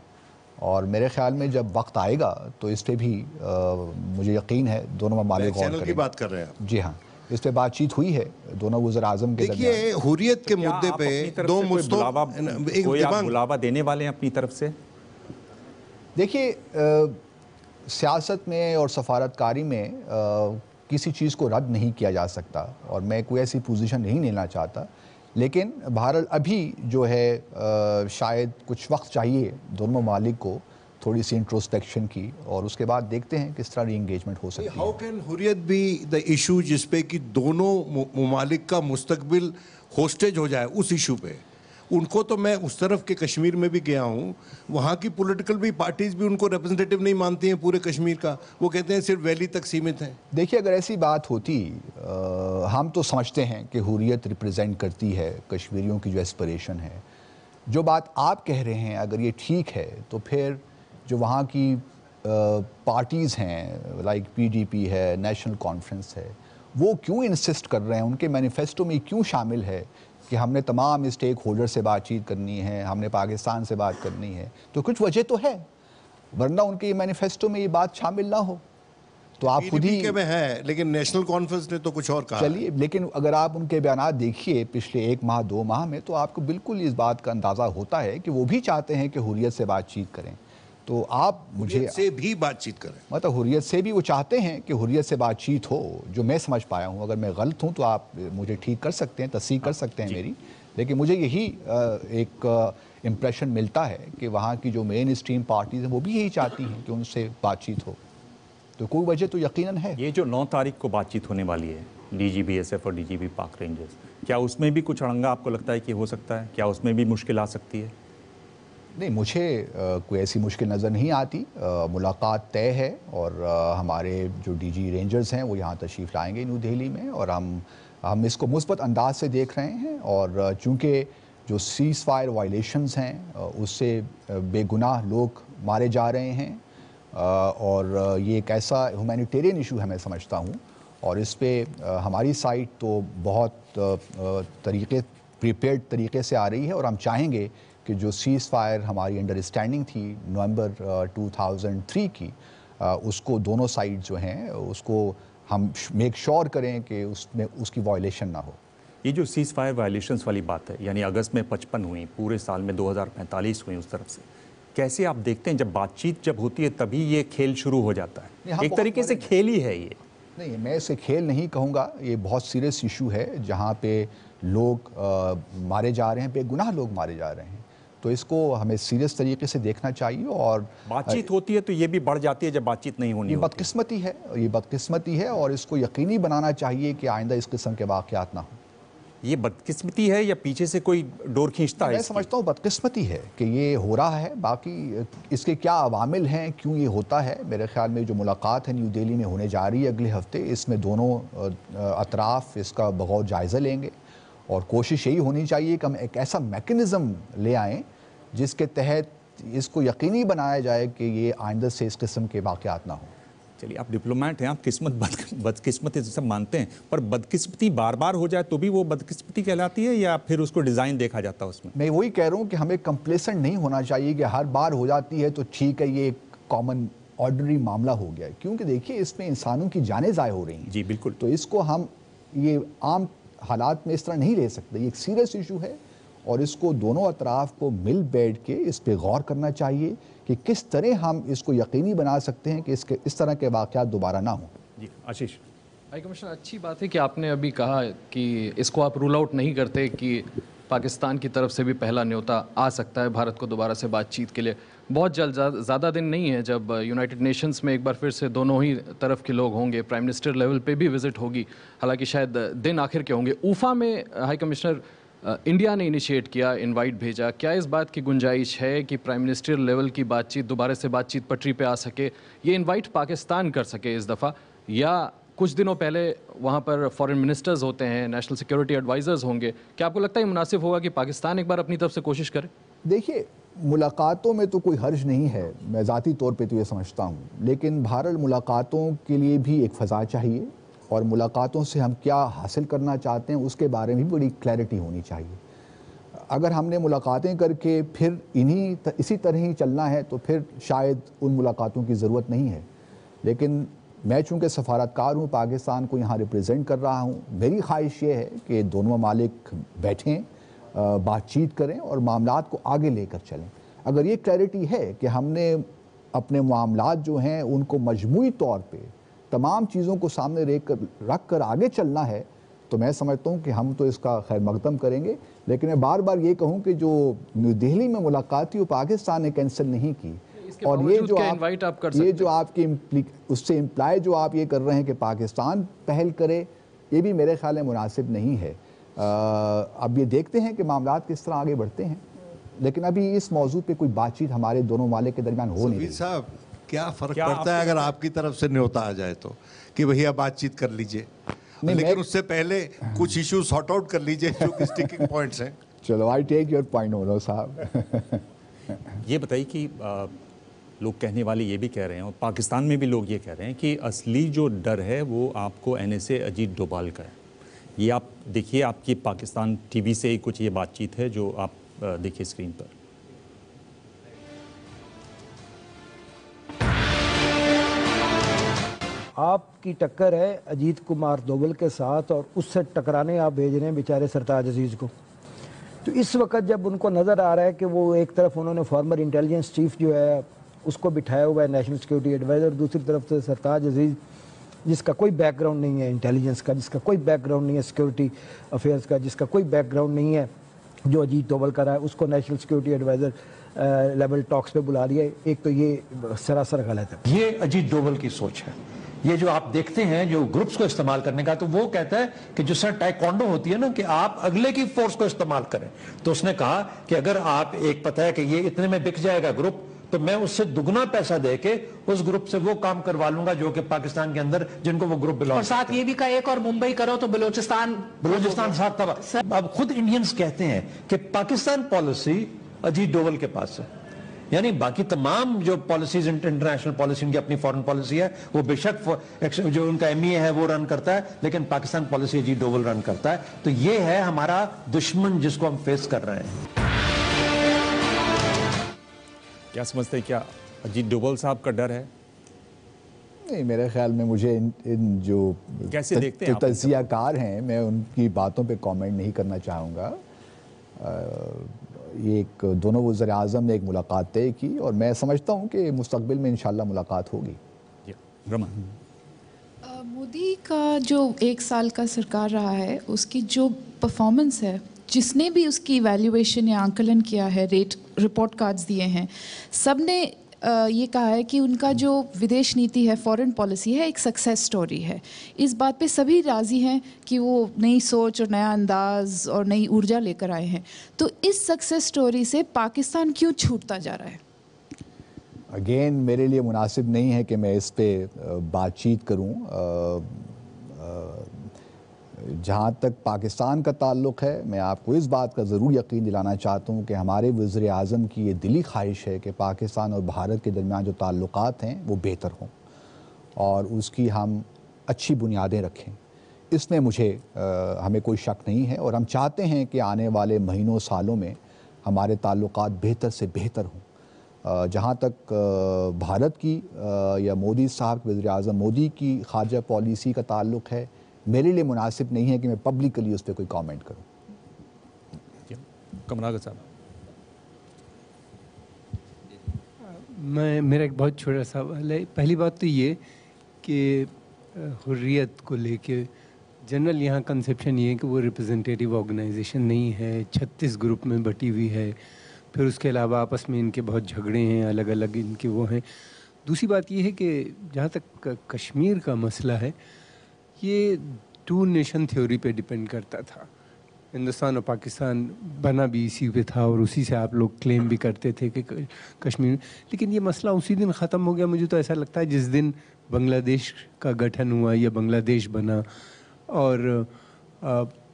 اور میرے خیال میں جب وقت آئے گا تو اس پہ بھی مجھے یقین ہے دونوں ممالک غور کریں گے۔ بات کر رہے ہیں؟ جی ہاں، اس پہ بات چیت ہوئی ہے دونوں وزراء اعظم کے درمیان۔ دیکھیے، حریت کے مدعے پہ دو بلاوا دینے والے ہیں اپنی طرف سے؟ دیکھیے، سیاست میں اور سفارتکاری میں کسی چیز کو رد نہیں کیا جا سکتا، اور میں کوئی ایسی پوزیشن نہیں لینا چاہتا، لیکن بہرحال ابھی جو ہے شاید کچھ وقت چاہیے دونوں ممالک کو تھوڑی سی انٹروسپیکشن کی، اور اس کے بعد دیکھتے ہیں کس طرح ری انگیجمنٹ ہو سکتی ہے۔ How can Hurriyat be the issue جس پہ کہ دونوں ممالک کا مستقبل ہوسٹیج ہو جائے؟ اس ایشو پہ ان کو تو میں اس طرف کے کشمیر میں بھی گیا ہوں، وہاں کی پولیٹیکل بھی پارٹیز بھی ان کو ریپرزنٹیٹیو نہیں مانتی ہیں پورے کشمیر کا، وہ کہتے ہیں صرف ویلی تک سیمت ہیں۔ دیکھیے، اگر ایسی بات ہوتی، ہم تو سمجھتے ہیں کہ حریت ریپرزینٹ کرتی ہے کشمیریوں کی جو ایسپریشن ہے۔ جو بات آپ کہہ رہے ہیں اگر یہ ٹھیک ہے تو پھر جو وہاں کی پارٹیز ہیں، لائک پی ڈی پی ہے، نیشنل کانفرنس ہے، وہ کیوں انسسٹ کر رہے ہیں، ان کے مینیفیسٹو میں کیوں شامل ہے کہ ہم نے تمام اسٹیک ہولڈر سے بات چیت کرنی ہے، ہم نے پاکستان سے بات کرنی ہے؟ تو کچھ وجہ تو ہے، ورنہ ان کے مینیفیسٹو میں یہ بات شامل نہ ہو تو آپ خود ہی میں ہے، لیکن نیشنل کانفرنس نے تو کچھ اور کہا۔ چلیے، لیکن اگر آپ ان کے بیانات دیکھیے پچھلے 1 ماہ 2 ماہ میں، تو آپ کو بالکل اس بات کا اندازہ ہوتا ہے کہ وہ بھی چاہتے ہیں کہ حریت سے بات چیت کریں۔ تو آپ مجھے سے بھی بات چیت کریں, مطلب حریت سے بھی وہ چاہتے ہیں کہ حریت سے بات چیت ہو, جو میں سمجھ پایا ہوں. اگر میں غلط ہوں تو آپ مجھے ٹھیک کر سکتے ہیں, تصحیح کر سکتے ہیں میری, لیکن مجھے یہی ایک امپریشن ملتا ہے کہ وہاں کی جو مین اسٹریم پارٹیز ہیں وہ بھی یہی چاہتی ہیں کہ ان سے بات چیت ہو. تو کوئی وجہ تو یقیناً ہے. یہ جو 9 تاریخ کو بات چیت ہونے والی ہے D G B S F اور D G B Pak Rangers, کیا اس میں بھی کچھ اڑنگا آپ کو لگتا ہے کہ ہو سکتا ہے؟ کیا اس میں بھی مشکل آ سکتی ہے؟ نہیں, مجھے کوئی ایسی مشکل نظر نہیں آتی. ملاقات طے ہے اور ہمارے جو ڈی جی رینجرز ہیں وہ یہاں تشریف لائیں گے نیو دہلی میں, اور ہم اس کو مثبت انداز سے دیکھ رہے ہیں. اور چونکہ جو سیز فائر وائلیشنز ہیں اس سے بے گناہ لوگ مارے جا رہے ہیں, اور یہ ایک ایسا ہیومینیٹیرین ایشو ہے میں سمجھتا ہوں, اور اس پہ ہماری سائٹ تو بہت پریپیئرڈ طریقے سے آ رہی ہے. اور ہم چاہیں گے کہ جو سیز فائر ہماری انڈرسٹینڈنگ تھی نومبر 2003 کی, اس کو دونوں سائڈ جو ہیں اس کو ہم میک شور کریں کہ اس میں اس کی وائلیشن نہ ہو. یہ جو سیز فائر وائلیشنز والی بات ہے, یعنی اگست میں 55 ہوئیں, پورے سال میں 2045 ہوئیں اس طرف سے, کیسے آپ دیکھتے ہیں جب بات چیت جب ہوتی ہے تبھی یہ کھیل شروع ہو جاتا ہے؟ ایک طریقے سے کھیل ہی ہے یہ. نہیں, میں اسے کھیل نہیں کہوں گا, یہ بہت سیریس ایشو ہے جہاں پہ لوگ مارے جا رہے ہیں, بے گناہ لوگ مارے جا رہے ہیں. تو اس کو ہمیں سیریس طریقے سے دیکھنا چاہیے. اور بات چیت ہوتی ہے تو یہ بھی بڑھ جاتی ہے جب بات چیت نہیں ہونی. یہ بدقسمتی ہے, اور اس کو یقینی بنانا چاہیے کہ آئندہ اس قسم کے واقعات نہ ہوں. یہ بدقسمتی ہے یا پیچھے سے کوئی ڈور کھینچتا ہے؟ میں سمجھتا ہوں بدقسمتی ہے کہ یہ ہو رہا ہے. باقی اس کے کیا عوامل ہیں, کیوں یہ ہوتا ہے, میرے خیال میں جو ملاقات ہے نیو دہلی میں ہونے جا رہی ہے اگلے ہفتے, اس میں دونوں اطراف اس کا بغور جائزہ لیں گے, اور کوشش یہی ہونی چاہیے کہ ہم ایک ایسا میکنزم لے آئیں جس کے تحت اس کو یقینی بنایا جائے کہ یہ آئندہ سے اس قسم کے واقعات نہ ہوں. چلیے, آپ ڈپلومیٹ ہیں, آپ بدقسمتی سب مانتے ہیں, پر بدقسمتی بار بار ہو جائے تو بھی وہ بدقسمتی کہلاتی ہے یا پھر اس کو ڈیزائن دیکھا جاتا ہے اس میں؟ میں وہی کہہ رہا ہوں کہ ہمیں کمپلیسنٹ نہیں ہونا چاہیے کہ ہر بار ہو جاتی ہے تو ٹھیک ہے, یہ ایک کامن آرڈنری معاملہ ہو گیا ہے, کیونکہ دیکھیے اس میں انسانوں کی جانیں ضائع ہو رہی ہیں. جی بالکل. تو اس کو ہم یہ عام حالات میں اس طرح نہیں لے سکتے. یہ ایک سیریس ایشو ہے, اور اس کو دونوں اطراف کو مل بیٹھ کے اس پہ غور کرنا چاہیے کہ کس طرح ہم اس کو یقینی بنا سکتے ہیں کہ اس طرح کے واقعات دوبارہ نہ ہوں. جی آشیش. ہائی کمشنر, اچھی بات ہے کہ آپ نے ابھی کہا کہ اس کو آپ رول آؤٹ نہیں کرتے کہ پاکستان کی طرف سے بھی پہلا نیوتا آ سکتا ہے بھارت کو دوبارہ سے بات چیت کے لیے. بہت جلد, زیادہ دن نہیں ہے جب یونائٹڈ نیشنز میں ایک بار پھر سے دونوں ہی طرف کے لوگ ہوں گے, پرائم منسٹر لیول پہ بھی وزٹ ہوگی, حالانکہ شاید دن آخر کے ہوں گے. اوفا میں ہائی کمشنر انڈیا نے انیشیٹ کیا, انوائٹ بھیجا, کیا اس بات کی گنجائش ہے کہ پرائم منسٹر لیول کی بات چیت دوبارہ سے بات چیت پٹری پہ آ سکے, یہ انوائٹ پاکستان کر سکے اس دفعہ, یا کچھ دنوں پہلے وہاں پر فارن منسٹرز ہوتے ہیں, نیشنل سیکیورٹی ایڈوائزرز ہوں گے, کیا آپ کو لگتا ہے مناسب ہوگا کہ پاکستان ایک بار اپنی طرف سے کوشش کرے؟ دیکھیے, ملاقاتوں میں تو کوئی حرج نہیں ہے, میں ذاتی طور پہ تو یہ سمجھتا ہوں, لیکن بہرحال ملاقاتوں کے لیے بھی ایک فضا چاہیے, اور ملاقاتوں سے ہم کیا حاصل کرنا چاہتے ہیں اس کے بارے میں بھی بڑی کلیئرٹی ہونی چاہیے. اگر ہم نے ملاقاتیں کر کے پھر اسی طرح ہی چلنا ہے تو پھر شاید ان ملاقاتوں کی ضرورت نہیں ہے. لیکن میں چونکہ سفارتکار ہوں, پاکستان کو یہاں ریپریزنٹ کر رہا ہوں, میری خواہش یہ ہے کہ دونوں ممالک بیٹھیں, بات چیت کریں اور معاملات کو آگے لے کر چلیں. اگر یہ کلیئرٹی ہے کہ ہم نے اپنے معاملات جو ہیں ان کو مجموعی طور پہ تمام چیزوں کو سامنے رکھ کر آگے چلنا ہے, تو میں سمجھتا ہوں کہ ہم تو اس کا خیر مقدم کریں گے. لیکن میں بار بار یہ کہوں کہ جو نیو دہلی میں ملاقات تھی وہ پاکستان نے کینسل نہیں کی, اور یہ جو آپ کی اس سے امپلائی جو آپ یہ کر رہے ہیں کہ پاکستان پہل کرے, یہ بھی میرے خیال میں مناسب نہیں ہے. اب یہ دیکھتے ہیں کہ معاملات کس طرح آگے بڑھتے ہیں, لیکن ابھی اس موضوع پہ کوئی بات چیت ہمارے دونوں ممالک کے درمیان ہو نہیں رہی. صاحب, کیا فرق پڑتا ہے اگر آپ کی طرف سے نیوتا آ جائے تو کہ بھیا بات چیت کر لیجئے, لیکن اس سے پہلے کچھ ایشو سارٹ آؤٹ کر لیجئے جو کہ سٹیکنگ پوائنٹس ہیں. چلو, آئی ٹیک یور پوائنٹ مولو صاحب. یہ بتائیے کہ لوگ کہنے والے یہ بھی کہہ رہے ہیں, اور پاکستان میں بھی لوگ یہ کہہ رہے ہیں کہ اصلی جو ڈر ہے وہ آپ کو NSA اجیت ڈوبھال کا ہے. یہ آپ دیکھیے, آپ کی پاکستان ٹی وی سے کچھ یہ بات چیت ہے جو آپ دیکھیے اسکرین پر. آپ کی ٹکر ہے اجیت کمار دوبل کے ساتھ, اور اس سے ٹکرانے آپ بھیج رہے ہیں بیچارے سرتاج عزیز کو. تو اس وقت جب ان کو نظر آ رہا ہے کہ وہ ایک طرف انہوں نے فارمر انٹیلیجنس چیف جو ہے اس کو بٹھایا ہوا ہے نیشنل سیکورٹی ایڈوائزر, دوسری طرف سے سرتاج عزیز جس کا کوئی بیک گراؤنڈ نہیں ہے انٹیلیجنس کا, جس کا کوئی بیک گراؤنڈ نہیں ہے سیکورٹی افیئرس کا, جس کا کوئی بیک گراؤنڈ نہیں ہے جو اجیت ڈوبھل کا رہا ہے, اس کو نیشنل سیکورٹی ایڈوائزر لیول ٹاکس پہ بلا لیا ہے. ایک تو یہ سراسر غلط ہے. یہ اجیت ڈوبھل کی سوچ ہے. یہ جو آپ دیکھتے ہیں جو گروپس کو استعمال کرنے کا, تو وہ کہتا ہے کہ جس طرح ٹائیکوانڈو ہوتی ہے نا کہ آپ اگلے کی فورس کو استعمال کریں, تو اس نے کہا کہ اگر آپ ایک پتہ ہے کہ یہ اتنے میں بک جائے گا گروپ, تو میں اس سے دگنا پیسہ دے کے اس گروپ سے وہ کام کروا لوں گا جو کہ پاکستان کے اندر جن کو وہ گروپ بلانگ. اور ساتھ یہ بھی کہا ایک اور ممبئی کرو تو بلوچستان ساتھ تباہ. اب خود انڈینز کہتے ہیں کہ پاکستان پالیسی اجیت ڈوبھل کے پاس ہے, یعنی باقی تمام جو پالیسیز انٹرنیشنل پالیسی ان کی اپنی فورن پالیسی ہے, وہ بے شک جو ان کا ME ہے وہ رن کرتا ہے, لیکن پاکستان پالیسی اجیت ڈوبھل رن کرتا ہے. تو یہ ہے ہمارا دشمن جس کو ہم فیس کر رہے ہیں. کیا سمجھتے ہیں, کیا اجیت ڈوبھل صاحب کا ڈر ہے؟ نہیں, میرے خیال میں مجھے ان جو کیسے دیکھتے ہیں تجزیہ کار ہیں, میں ان کی باتوں پہ کامنٹ نہیں کرنا چاہوں گا. یہ ایک دونوں وزیر اعظم نے ایک ملاقات طے کی اور میں سمجھتا ہوں کہ مستقبل میں انشاءاللہ ملاقات ہوگی. مودی کا جو 1 سال کا سرکار رہا ہے, اس کی جو پرفارمنس ہے, جس نے بھی اس کی ایویلیویشن یا آنکلن کیا ہے, ریٹ رپورٹ کارڈز دیے ہیں, سب نے یہ کہا ہے کہ ان کا جو ودیش نیتی ہے, فورن پالیسی ہے, ایک سکسیس سٹوری ہے. اس بات پہ سبھی راضی ہیں کہ وہ نئی سوچ اور نیا انداز اور نئی ارجا لے کر آئے ہیں. تو اس سکسیس سٹوری سے پاکستان کیوں چھوٹتا جا رہا ہے؟ اگین میرے لیے مناسب نہیں ہے کہ میں اس پہ بات چیت کروں. جہاں تک پاکستان کا تعلق ہے, میں آپ کو اس بات کا ضرور یقین دلانا چاہتا ہوں کہ ہمارے وزیر اعظم کی یہ دلی خواہش ہے کہ پاکستان اور بھارت کے درمیان جو تعلقات ہیں وہ بہتر ہوں اور اس کی ہم اچھی بنیادیں رکھیں. اس میں ہمیں کوئی شک نہیں ہے, اور ہم چاہتے ہیں کہ آنے والے مہینوں سالوں میں ہمارے تعلقات بہتر سے بہتر ہوں. جہاں تک بھارت کی یا مودی صاحب وزیر اعظم مودی کی خارجہ پالیسی کا تعلق ہے, میرے لیے مناسب نہیں ہے کہ میں پبلکلی اس پہ کوئی کامنٹ کروں. کمراغ صاحب, میرا ایک بہت چھوٹا سوال ہے. پہلی بات تو یہ کہ حریت کو لے کے جنرل یہاں کنسیپشن یہ ہے کہ وہ ریپرزنٹیٹیو آرگنائزیشن نہیں ہے, 36 گروپ میں بٹی ہوئی ہے, پھر اس کے علاوہ آپس میں ان کے بہت جھگڑے ہیں, الگ الگ ان کے وہ ہیں. دوسری بات یہ ہے کہ جہاں تک کشمیر کا مسئلہ ہے, یہ 2 نیشن تھیوری پہ ڈیپینڈ کرتا تھا. ہندوستان اور پاکستان بنا بھی اسی پہ تھا اور اسی سے آپ لوگ کلیم بھی کرتے تھے کہ کشمیر, لیکن یہ مسئلہ اسی دن ختم ہو گیا. مجھے تو ایسا لگتا ہے جس دن بنگلہ دیش کا گٹھن ہوا یا بنگلہ دیش بنا اور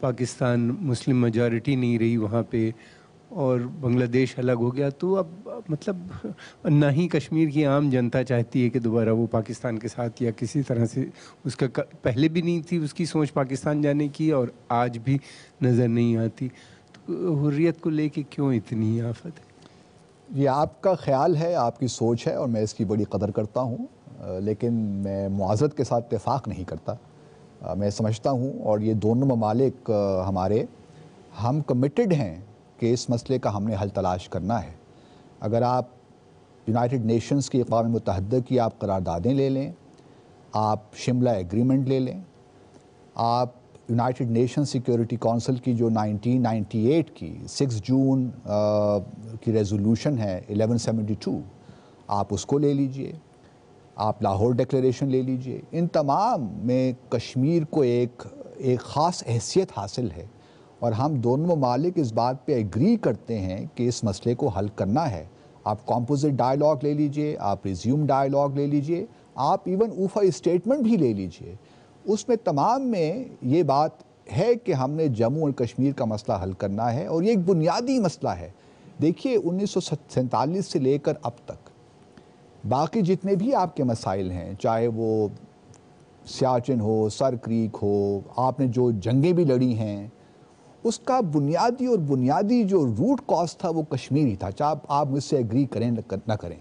پاکستان مسلم میجارٹی نہیں رہی وہاں پہ اور بنگلہ دیش الگ ہو گیا, تو اب مطلب نہ ہی کشمیر کی عام جنتا چاہتی ہے کہ دوبارہ وہ پاکستان کے ساتھ یا کسی طرح سے, اس کا پہلے بھی نہیں تھی اس کی سوچ پاکستان جانے کی اور آج بھی نظر نہیں آتی. تو حریت کو لے کے کیوں اتنی آفت ہے؟ یہ آپ کا خیال ہے, آپ کی سوچ ہے اور میں اس کی بڑی قدر کرتا ہوں, لیکن میں معذرت کے ساتھ اتفاق نہیں کرتا. میں سمجھتا ہوں اور یہ دونوں ممالک ہمارے, ہم کمیٹڈ ہیں کہ اس مسئلے کا ہم نے حل تلاش کرنا ہے. اگر آپ یونائٹڈ نیشنز کی اقوام متحدہ کی آپ قراردادیں لے لیں, آپ شملہ ایگریمنٹ لے لیں, آپ یونائٹڈ نیشن سیکیورٹی کونسل کی جو 1998 کی 6 جون کی ریزولوشن ہے 1172, آپ اس کو لے لیجئے, آپ لاہور ڈکلیریشن لے لیجئے, ان تمام میں کشمیر کو ایک خاص حیثیت حاصل ہے اور ہم دونوں ممالک اس بات پہ ایگری کرتے ہیں کہ اس مسئلے کو حل کرنا ہے. آپ کمپوزٹ ڈائیلاگ لے لیجئے, آپ ریزیوم ڈائیلاگ لے لیجئے, آپ ایون اوفا اسٹیٹمنٹ بھی لے لیجئے, اس میں تمام میں یہ بات ہے کہ ہم نے جموں اور کشمیر کا مسئلہ حل کرنا ہے اور یہ ایک بنیادی مسئلہ ہے. دیکھیے 1947 سے لے کر اب تک باقی جتنے بھی آپ کے مسائل ہیں, چاہے وہ سیاچن ہو, سر کریک ہو, آپ نے جو جنگیں بھی لڑی ہیں, اس کا بنیادی جو روٹ کاز تھا وہ کشمیری تھا, چاہے آپ مجھ سے ایگری کریں نہ کریں.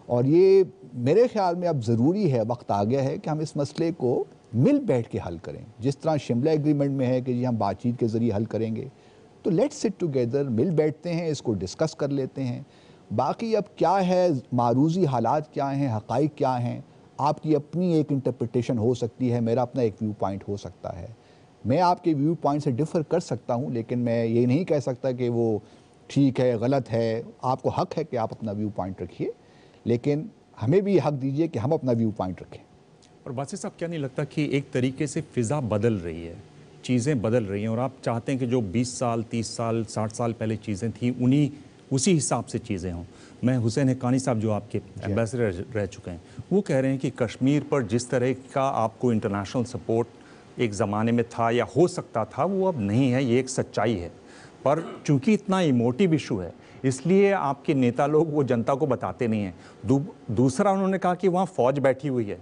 اور یہ میرے خیال میں اب ضروری ہے, وقت آ گیا ہے کہ ہم اس مسئلے کو مل بیٹھ کے حل کریں. جس طرح شملہ ایگریمنٹ میں ہے کہ جی ہم بات چیت کے ذریعے حل کریں گے, تو لیٹس سٹ ٹوگیدر, مل بیٹھتے ہیں, اس کو ڈسکس کر لیتے ہیں. باقی اب کیا ہے، معروضی حالات کیا ہیں، حقائق کیا ہیں، آپ کی اپنی ایک انٹرپریٹیشن ہو سکتی ہے، میرا اپنا ایک ویو پوائنٹ ہو سکتا ہے. میں آپ کے ویو پوائنٹ سے ڈفر کر سکتا ہوں، لیکن میں یہ نہیں کہہ سکتا کہ وہ ٹھیک ہے غلط ہے. آپ کو حق ہے کہ آپ اپنا ویو پوائنٹ رکھیے، لیکن ہمیں بھی حق دیجئے کہ ہم اپنا ویو پوائنٹ رکھیں. اور باسط صاحب کیا نہیں لگتا کہ ایک طریقے سے فضا بدل رہی ہے، چیزیں بدل رہی ہیں، اور آپ چاہتے ہیں کہ جو 20 سال 30 سال 60 سال پہلے چیزیں تھیں اسی حساب سے چیزیں ہوں. میں حسین حقانی صاحب جو آپ کے ایمبیسڈر رہ چکے ہیں، وہ کہہ رہے ہیں کہ کشمیر پر جس طرح کا آپ کو انٹرنیشنل سپورٹ ایک زمانے میں تھا یا ہو سکتا تھا وہ اب نہیں ہے. یہ ایک سچائی ہے، پر چونکہ اتنا ایموٹیو ایشو ہے اس لیے آپ کے نیتا لوگ وہ جنتا کو بتاتے نہیں ہیں. دوسرا انہوں نے کہا کہ وہاں فوج بیٹھی ہوئی ہے،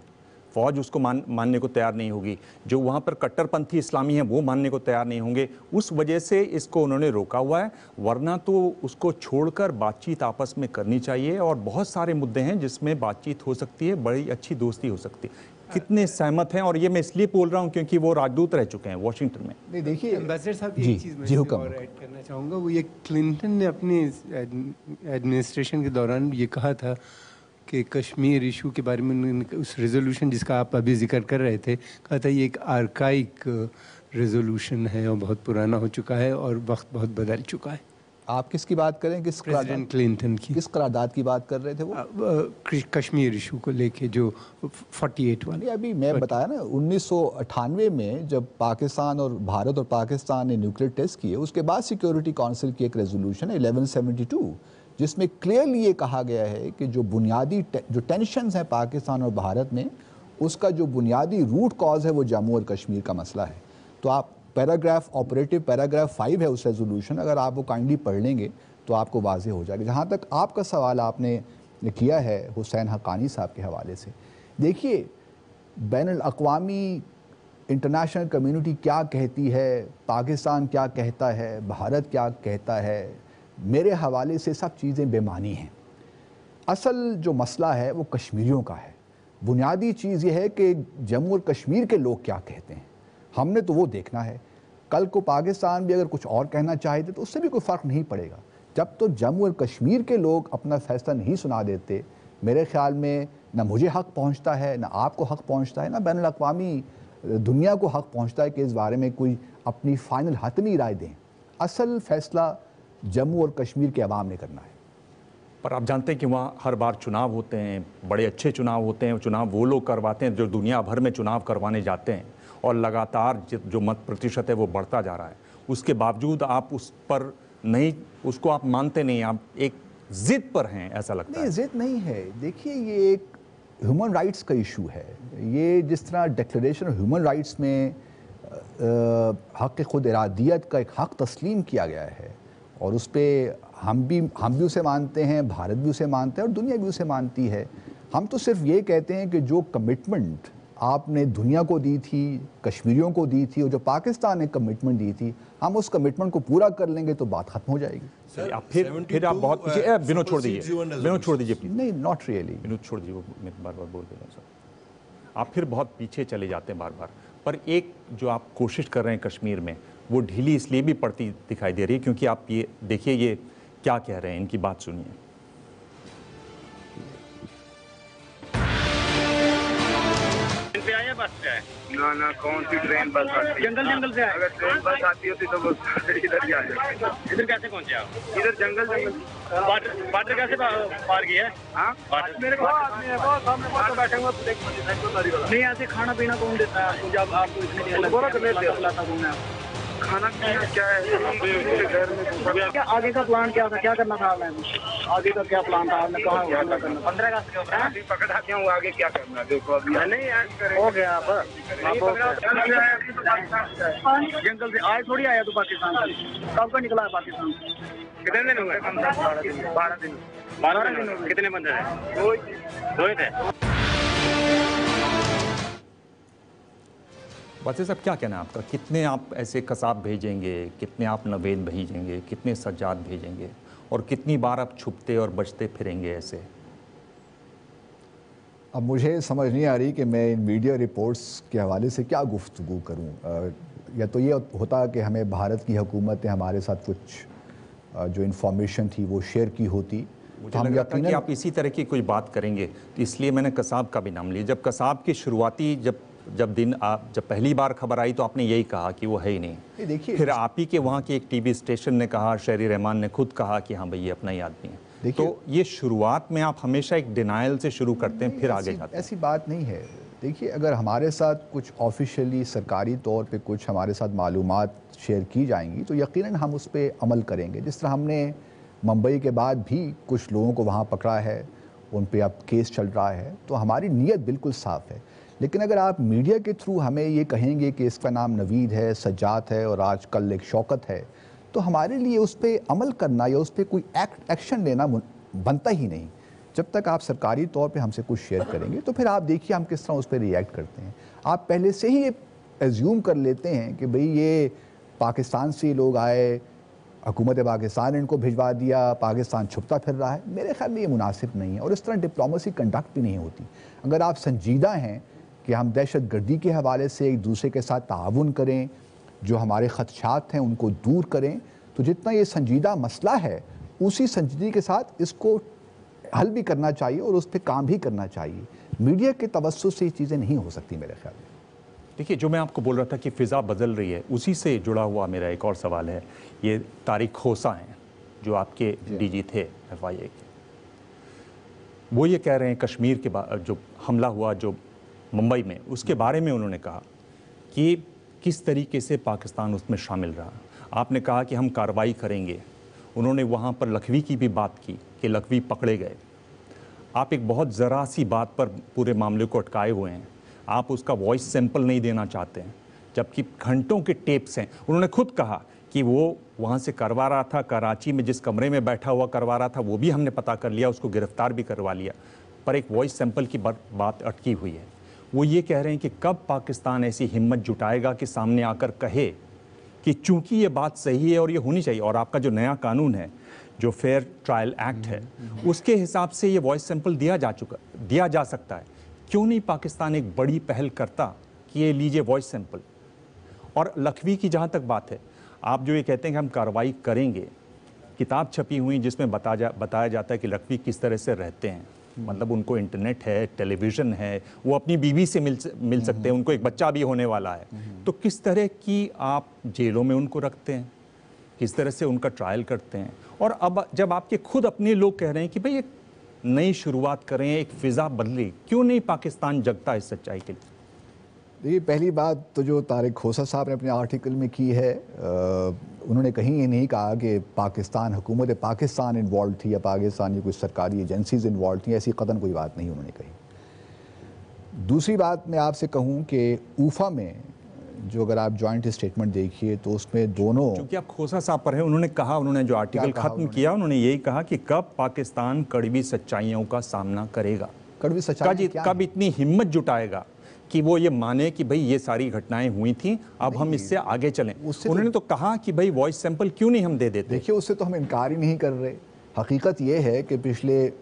فوج اس کو ماننے کو تیار نہیں ہوگی، جو وہاں پر کٹر پنتھی اسلامی ہیں وہ ماننے کو تیار نہیں ہوں گے. اس وجہ سے اس کو انہوں نے روکا ہوا ہے، ورنہ تو اس کو چھوڑ کر بات چیت آپس میں کرنی چاہیے. اور بہت سارے مدعے ہیں جس میں بات چیت ہو سکتی ہے، بڑی اچھی دوستی ہو سکتی ہے. کتنے سہمت ہیں؟ اور یہ میں اس لیے بول رہا ہوں کیونکہ وہ راجدوت رہ چکے ہیں واشنگٹن میں. نہیں دیکھیے ایمبیسڈر صاحب ایک چیز میں اور ایڈ کرنا چاہوں گا، وہ یہ کلنٹن نے اپنی ایڈمنسٹریشن کے دوران یہ کہا تھا کہ کشمیر ایشو کے بارے میں اس ریزولوشن جس کا آپ ابھی ذکر کر رہے تھے، کہا تھا یہ ایک آرکائک ریزولوشن ہے اور بہت پرانا ہو چکا ہے اور وقت بہت بدل چکا ہے. آپ کس کی بات کریں؟ پریزیڈنٹ کلنٹن کی. کس قرارداد کی بات کر رہے تھے وہ؟ کشمیر ایشو کو لے کے جو 48 والی. ابھی میں بتایا نا 1998 میں جب پاکستان اور بھارت اور پاکستان نے نیوکلیئر ٹیسٹ کیے، اس کے بعد سیکیورٹی کونسل کی ایک ریزولوشن ہے 1172 جس میں کلیئرلی یہ کہا گیا ہے کہ جو بنیادی جو ٹینشنز ہیں پاکستان اور بھارت میں، اس کا جو بنیادی روٹ کاز ہے وہ جموں اور کشمیر کا مسئلہ ہے. تو آپ پیراگراف آپریٹو پیراگراف 5 ہے اس ریزولوشن، اگر آپ وہ کائنڈلی پڑھ لیں گے تو آپ کو واضح ہو جائے گا. جہاں تک آپ کا سوال آپ نے کیا ہے حسین حقانی صاحب کے حوالے سے، دیکھیے بین الاقوامی انٹرنیشنل کمیونٹی کیا کہتی ہے، پاکستان کیا کہتا ہے، بھارت کیا کہتا ہے، میرے حوالے سے سب چیزیں بے معنی ہیں. اصل جو مسئلہ ہے وہ کشمیریوں کا ہے. بنیادی چیز یہ ہے کہ جموں اور کشمیر کے لوگ کیا کہتے ہیں، ہم نے تو وہ دیکھنا ہے. کل کو پاکستان بھی اگر کچھ اور کہنا چاہتے تو اس سے بھی کوئی فرق نہیں پڑے گا. جب تو جموں اور کشمیر کے لوگ اپنا فیصلہ نہیں سنا دیتے، میرے خیال میں نہ مجھے حق پہنچتا ہے، نہ آپ کو حق پہنچتا ہے، نہ بین الاقوامی دنیا کو حق پہنچتا ہے کہ اس بارے میں کوئی اپنی فائنل حتمی رائے دیں. اصل فیصلہ جموں اور کشمیر کے عوام نے کرنا ہے. پر آپ جانتے ہیں کہ وہاں ہر بار چناؤ ہوتے ہیں، بڑے اچھے چناؤ ہوتے ہیں، چناؤ وہ لوگ کرواتے ہیں جو دنیا بھر میں چناؤ کروانے جاتے ہیں، اور لگاتار جو مت پرتیشت ہے وہ بڑھتا جا رہا ہے. اس کے باوجود آپ اس پر نہیں، اس کو آپ مانتے نہیں، آپ ایک ضد پر ہیں ایسا لگتا ہے. نہیں ضد نہیں ہے. دیکھیے یہ ایک ہیومن رائٹس کا ایشو ہے. یہ جس طرح ڈکلریشن آف ہیومن رائٹس میں حق خود ارادیت کا ایک حق تسلیم کیا گیا ہے، اور اس پہ ہم بھی اسے مانتے ہیں، بھارت بھی اسے مانتے ہیں اور دنیا بھی اسے مانتی ہے. ہم تو صرف یہ کہتے ہیں کہ جو کمٹمنٹ آپ نے دنیا کو دی تھی، کشمیریوں کو دی تھی، اور جو پاکستان نے کمٹمنٹ دی تھی، ہم اس کمٹمنٹ کو پورا کر لیں گے تو بات ختم ہو جائے گی. پھر آپ بہت پیچھے. بنو چھوڑ دیجیے نہیں، ناٹ ریئلی. بنو چھوڑ دیجیے، میں بار بار بول رہا ہوں سر. آپ پھر بہت پیچھے چلے جاتے ہیں بار بار. پر ایک جو آپ کوشش کر رہے ہیں کشمیر میں، وہ ڈھیلی اس لیے بھی پڑتی دکھائی دے رہی ہے کیونکہ آپ یہ دیکھیے یہ کیا کہہ رہے ہیں، ان کی بات سنیے. نہ کون سی ٹرین بس آتی ہے؟ جنگل سے. اگر ٹرین بس آتی ہوتی تو ادھر ہی آ جاتے. ادھر کیسے پہنچے آپ؟ ادھر جنگل. بارڈر کیسے پار کیا ہے؟ ہاں میرے کو آدمی ہے بہت سامنے بہت بیٹھے ہوئے. نہیں ایسے کھانا پینا کون دیتا ہے آپ کو جب آپ کو اتنے دیر کھانا پینا کیا ہے؟ کیا آگے کا پلان کیا تھا، کیا کرنا تھا آپ نے؟ آگے کا کیا پلان تھا آپ نے؟ کہاں 15 اگست کے اوپر پکڑاتے ہوں آگے کیا کرنا؟ دیکھو ابھی نہیں ہو گیا. جنگل سے آئے تھوڑی آیا تو پاکستان سے کب کا نکلا ہے پاکستان سے؟ کتنے دن ہوئے؟ 12 دن. 12 دن. کتنے بندے تھے؟ 2 تھے. واسطے صاحب کیا کہنا ہے آپ کا؟ کتنے آپ ایسے قصاب بھیجیں گے، کتنے آپ نوید بھیجیں گے، کتنے سجاد بھیجیں گے، اور کتنی بار آپ چھپتے اور بچتے پھریں گے ایسے؟ اب مجھے سمجھ نہیں آ رہی کہ میں ان میڈیا رپورٹس کے حوالے سے کیا گفتگو کروں. یا تو یہ ہوتا کہ ہمیں بھارت کی حکومت نے ہمارے ساتھ کچھ جو انفارمیشن تھی وہ شیئر کی ہوتی، मुझे लग रहा था कि आप इसी तरह की कोई बात करेंगे, तो इसलिए मैंने कसाब का भी नाम लिया। जब कसाब की शुरुआती जब पहली बार खबर आई तो आपने यही कहा कि वो है ही नहीं। देखिए, फिर आप ही के वहाँ के एक टीवी स्टेशन ने कहा, शहरी रहमान ने खुद कहा कि हाँ भाई ये अपना ही आदमी है। तो ये शुरुआत में आप हमेशा एक डिनाइल से शुरू करते हैं, फिर आगे जाते हैं। ऐसी बात नहीं है। देखिए, अगर हमारे साथ कुछ ऑफिशियली सरकारी तौर पे कुछ हमारे साथ मालूमात शेयर की जाएंगी तो यकीनन हम उस पर अमल करेंगे। जिस तरह हमने मुंबई के बाद भी कुछ लोगों को वहाँ पकड़ा है, उन पे अब केस चल रहा है, तो हमारी नीयत बिल्कुल साफ़ है। लेकिन अगर आप मीडिया के थ्रू हमें ये कहेंगे कि इसका नाम नवीद है, सज्जाद है और आज कल एक शौकत है, तो हमारे लिए उस पर अमल करना या उस पर कोई एक्शन लेना बनता ही नहीं। जब तक आप सरकारी तौर पे हमसे कुछ शेयर करेंगे तो फिर आप देखिए हम किस तरह उस पर रिएक्ट करते हैं। आप पहले से ही ये एज्यूम कर लेते हैं कि भाई ये पाकिस्तान से लोग आए, हुकूमत पाकिस्तान ने इनको भिजवा दिया, पाकिस्तान छुपता फिर रहा है। मेरे ख्याल में ये मुनासिब नहीं है और इस तरह डिप्लोमेसी कंडक्ट भी नहीं होती। अगर आप संजीदा हैं कि हम दहशत गर्दी के हवाले से एक दूसरे के साथ ताउन करें, जो हमारे खदशात हैं उनको दूर करें, तो जितना ये संजीदा मसला है उसी संजीदगी के साथ इसको हल भी करना चाहिए और उस पर काम भी करना चाहिए। मीडिया के तवस्सुस से ये चीज़ें नहीं हो सकती मेरे ख्याल में। देखिए, जो मैं आपको बोल रहा था कि फ़िज़ा बदल रही है, उसी से जुड़ा हुआ मेरा एक और सवाल है। ये तारिक खोसा हैं जो आपके डीजी थे FIA के, वो ये कह रहे हैं कश्मीर के बाद जो हमला हुआ जो मुंबई में, उसके बारे में उन्होंने कहा कि किस तरीके से पाकिस्तान उसमें शामिल रहा। आपने कहा कि हम कार्रवाई करेंगे। उन्होंने वहाँ पर लखवी की भी बात की कि लखवी पकड़े गए। आप एक बहुत ज़रा सी बात पर पूरे मामले को अटकाए हुए हैं। आप उसका वॉइस सैंपल नहीं देना चाहते हैं, जबकि घंटों के टेप्स हैं। उन्होंने खुद कहा कि वो वहाँ से करवा रहा था, कराची में जिस कमरे में बैठा हुआ करवा रहा था वो भी हमने पता कर लिया, उसको गिरफ्तार भी करवा लिया, पर एक वॉइस सैंपल की बात अटकी हुई है। वो ये कह रहे हैं कि कब पाकिस्तान ऐसी हिम्मत जुटाएगा कि सामने आकर कहे कि चूंकि ये बात सही है और ये होनी चाहिए, और आपका जो नया कानून है, जो फेयर ट्रायल एक्ट है, उसके हिसाब से ये वॉइस सैंपल दिया जा सकता है। क्यों नहीं पाकिस्तान एक बड़ी पहल करता कि ये लीजिए वॉइस सैंपल। और लखवी की जहाँ तक बात है, आप जो ये कहते हैं कि हम कार्रवाई करेंगे, किताब छपी हुई जिसमें बताया जाता है कि लखवी किस तरह से रहते हैं। मतलब उनको इंटरनेट है, टेलीविज़न है, वो अपनी बीवी से मिल सकते हैं, उनको एक बच्चा भी होने वाला है। तो किस तरह की आप जेलों में उनको रखते हैं, किस तरह से उनका ट्रायल करते हैं। और अब जब आपके खुद अपने लोग कह रहे हैं कि भाई एक नई शुरुआत करें, एक फ़िज़ा बदले, क्यों नहीं पाकिस्तान जगता इस सच्चाई के लिए? देखिए, पहली बात तो जो तारिक खोसा साहब ने अपने आर्टिकल में की है, उन्होंने कहीं ये नहीं कहा कि पाकिस्तान, हुकूमत पाकिस्तान इन्वॉल्व थी या पाकिस्तान की कुछ सरकारी एजेंसीज इन्वॉल्व थी। ऐसी कतन कोई बात नहीं उन्होंने कही। दूसरी बात मैं आपसे कहूँ कि ऊफा में जो अगर आप जॉइंट स्टेटमेंट देखिए तो उसमें दोनों, क्योंकि आप खोसा साहब पर हैं, उन्होंने जो आर्टिकल खत्म किया, उन्होंने यही कहा कि कब पाकिस्तान कड़वी सच्चाइयों का सामना करेगा, कड़वी सच्चाई कब इतनी हिम्मत जुटाएगा कि वो ये माने कि भाई ये सारी घटनाएं हुई थी, अब हम इससे आगे चलें। उन्होंने तो कहा कि भाई वॉइस सैंपल क्यों नहीं हम दे देते। देखिए, उससे तो हम इनकार ही नहीं कर रहे। हकीकत ये है कि पिछले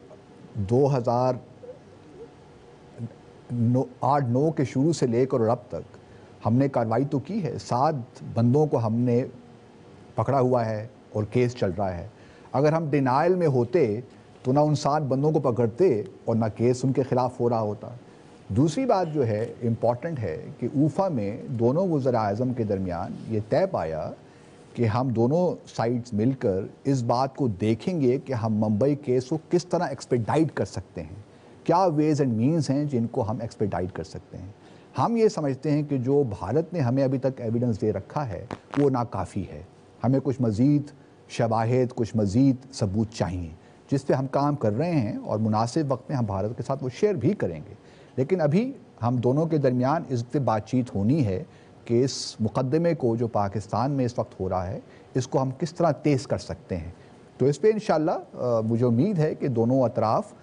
2008-9 के शुरू से लेकर और अब तक हमने कार्रवाई तो की है। 7 बंदों को हमने पकड़ा हुआ है और केस चल रहा है। अगर हम डिनाइल में होते तो ना उन 7 बंदों को पकड़ते और ना केस उनके ख़िलाफ़ हो रहा होता। दूसरी बात जो है इम्पॉर्टेंट है कि ऊफा में दोनों वज़ीर-ए-आज़म के दरमियान ये तय पाया कि हम दोनों साइड्स मिलकर इस बात को देखेंगे कि हम मुंबई केस को किस तरह एक्सपेडाइट कर सकते हैं, क्या वेज़ एंड मीन्स हैं जिनको हम एक्सपेडाइट कर सकते हैं। हम ये समझते हैं कि जो भारत ने हमें अभी तक एविडेंस दे रखा है वो नाकाफ़ी है। हमें कुछ मज़ीद शवाहिद, कुछ मज़ीद सबूत चाहिए, जिस पे हम काम कर रहे हैं और मुनासिब वक्त में हम भारत के साथ वो शेयर भी करेंगे। लेकिन अभी हम दोनों के दरमियान इस पर बातचीत होनी है कि इस मुकदमे को जो पाकिस्तान में इस वक्त हो रहा है, इसको हम किस तरह तेज़ कर सकते हैं। तो इस पर इंशाअल्लाह मुझे उम्मीद है कि दोनों अतराफ़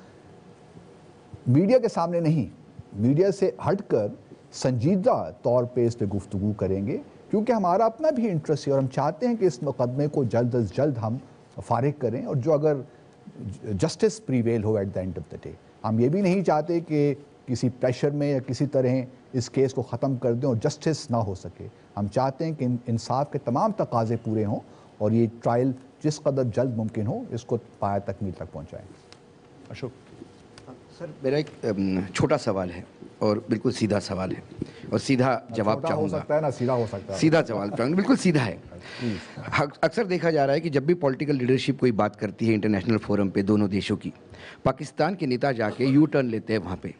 मीडिया के सामने नहीं, मीडिया से हटकर संजीदा तौर पे इस पर गुफ्तगू करेंगे, क्योंकि हमारा अपना भी इंटरेस्ट है और हम चाहते हैं कि इस मुकदमे को जल्द अज जल्द हम फारिग करें और जो अगर जस्टिस प्रीवेल हो at the end of the day. हम ये भी नहीं चाहते कि किसी प्रेशर में या किसी तरह इस केस को ख़त्म कर दें और जस्टिस ना हो सके। हम चाहते हैं कि इंसाफ के तमाम तकाज़े पूरे हों और ये ट्रायल जिस कदर जल्द मुमकिन हो इसको पाया तकमील तक पहुँचाएँ। अशोक सर, मेरा एक छोटा सवाल है और बिल्कुल सीधा सवाल है और सीधा जवाब चाहूँगा। हो सकता है ना, सीधा हो सकता है। सीधा जवाब चाहूँगा, बिल्कुल सीधा है। अक्सर देखा जा रहा है कि जब भी पॉलिटिकल लीडरशिप कोई बात करती है इंटरनेशनल फोरम पे दोनों देशों की, पाकिस्तान के नेता जाके यू टर्न लेते हैं वहाँ पे।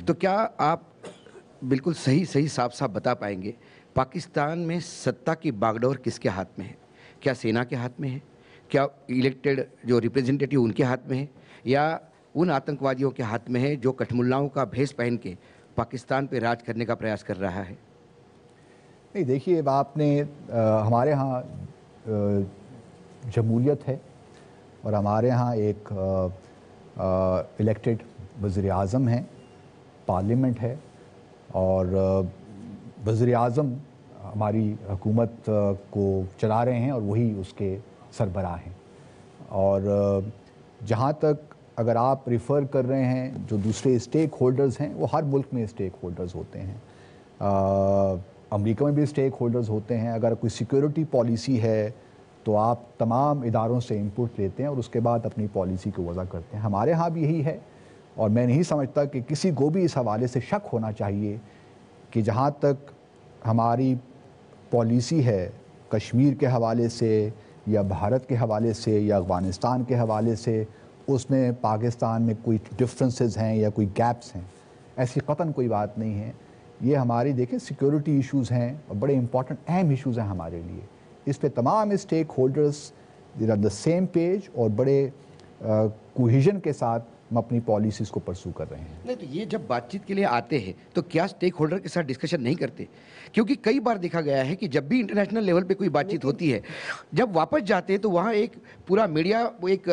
तो क्या आप बिल्कुल सही साफ साफ बता पाएंगे पाकिस्तान में सत्ता की बागडोर किसके हाथ में है? क्या सेना के हाथ में है? क्या इलेक्टेड जो रिप्रेजेंटेटिव उनके हाथ में है, या उन आतंकवादियों के हाथ में है जो कठमुल्लाओं का भेष पहन के पाकिस्तान पे राज करने का प्रयास कर रहा है? नहीं, देखिए, आपने हमारे यहाँ जमहूरियत है और हमारे यहाँ एक इलेक्टेड वज़ीर आज़म है, पार्लियामेंट है और वज़ीर आज़म हमारी हुकूमत को चला रहे हैं और वही उसके सरबराह हैं। और जहाँ तक अगर आप रिफ़र कर रहे हैं जो दूसरे स्टेक होल्डर्स हैं, वो हर मुल्क में स्टेक होल्डर्स होते हैं। अमेरिका में भी स्टेक होल्डर्स होते हैं। अगर कोई सिक्योरिटी पॉलिसी है तो आप तमाम इदारों से इनपुट लेते हैं और उसके बाद अपनी पॉलिसी को वज़ा करते हैं। हमारे यहाँ भी यही है और मैं नहीं समझता कि किसी को भी इस हवाले से शक होना चाहिए कि जहाँ तक हमारी पॉलिसी है कश्मीर के हवाले से या भारत के हवाले से या अफ़गानिस्तान के हवाले से, उसमें पाकिस्तान में कोई डिफरेंसेस हैं या कोई गैप्स हैं, ऐसी कतन कोई बात नहीं है। ये हमारी देखें सिक्योरिटी इश्यूज़ हैं और बड़े इंपॉर्टेंट अहम इश्यूज़ हैं हमारे लिए। इस पे तमाम stakeholders are the same page और बड़े कोहेजन के साथ हम अपनी पॉलिसीज़ को परसू कर रहे हैं। नहीं, तो ये जब बातचीत के लिए आते हैं तो क्या स्टेक होल्डर के साथ डिस्कशन नहीं करते? क्योंकि कई बार देखा गया है कि जब भी इंटरनेशनल लेवल पे कोई बातचीत होती है, जब वापस जाते हैं तो वहाँ एक पूरा मीडिया एक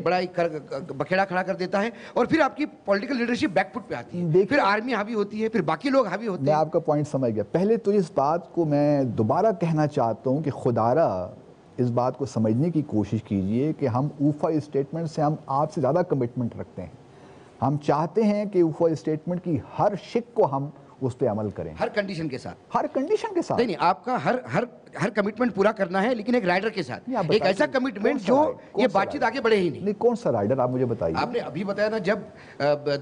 बड़ा एक बखेड़ा खड़ा कर देता है और फिर आपकी पॉलिटिकल लीडरशिप बैकफुट पे आती है, फिर आर्मी हावी होती है, फिर बाकी लोग हावी होते हैं। मैं आपका पॉइंट समझ गया। पहले तो इस बात को मैं दोबारा कहना चाहता हूँ कि खुदारा इस बात को समझने की कोशिश कीजिए कि हम ऊफा स्टेटमेंट से हम आपसे ज़्यादा कमिटमेंट रखते हैं। हम चाहते हैं कि ऊफा स्टेटमेंट की हर शिक को हम उस पर अमल करें, हर कंडीशन के साथ। हर कंडीशन के साथ नहीं, आपका हर कमिटमेंट पूरा करना है, लेकिन एक राइडर के साथ, एक ऐसा कमिटमेंट जो ये बातचीत आगे बढ़े ही नहीं। कौन सा राइडर आप मुझे बताइए। आपने अभी बताया ना, जब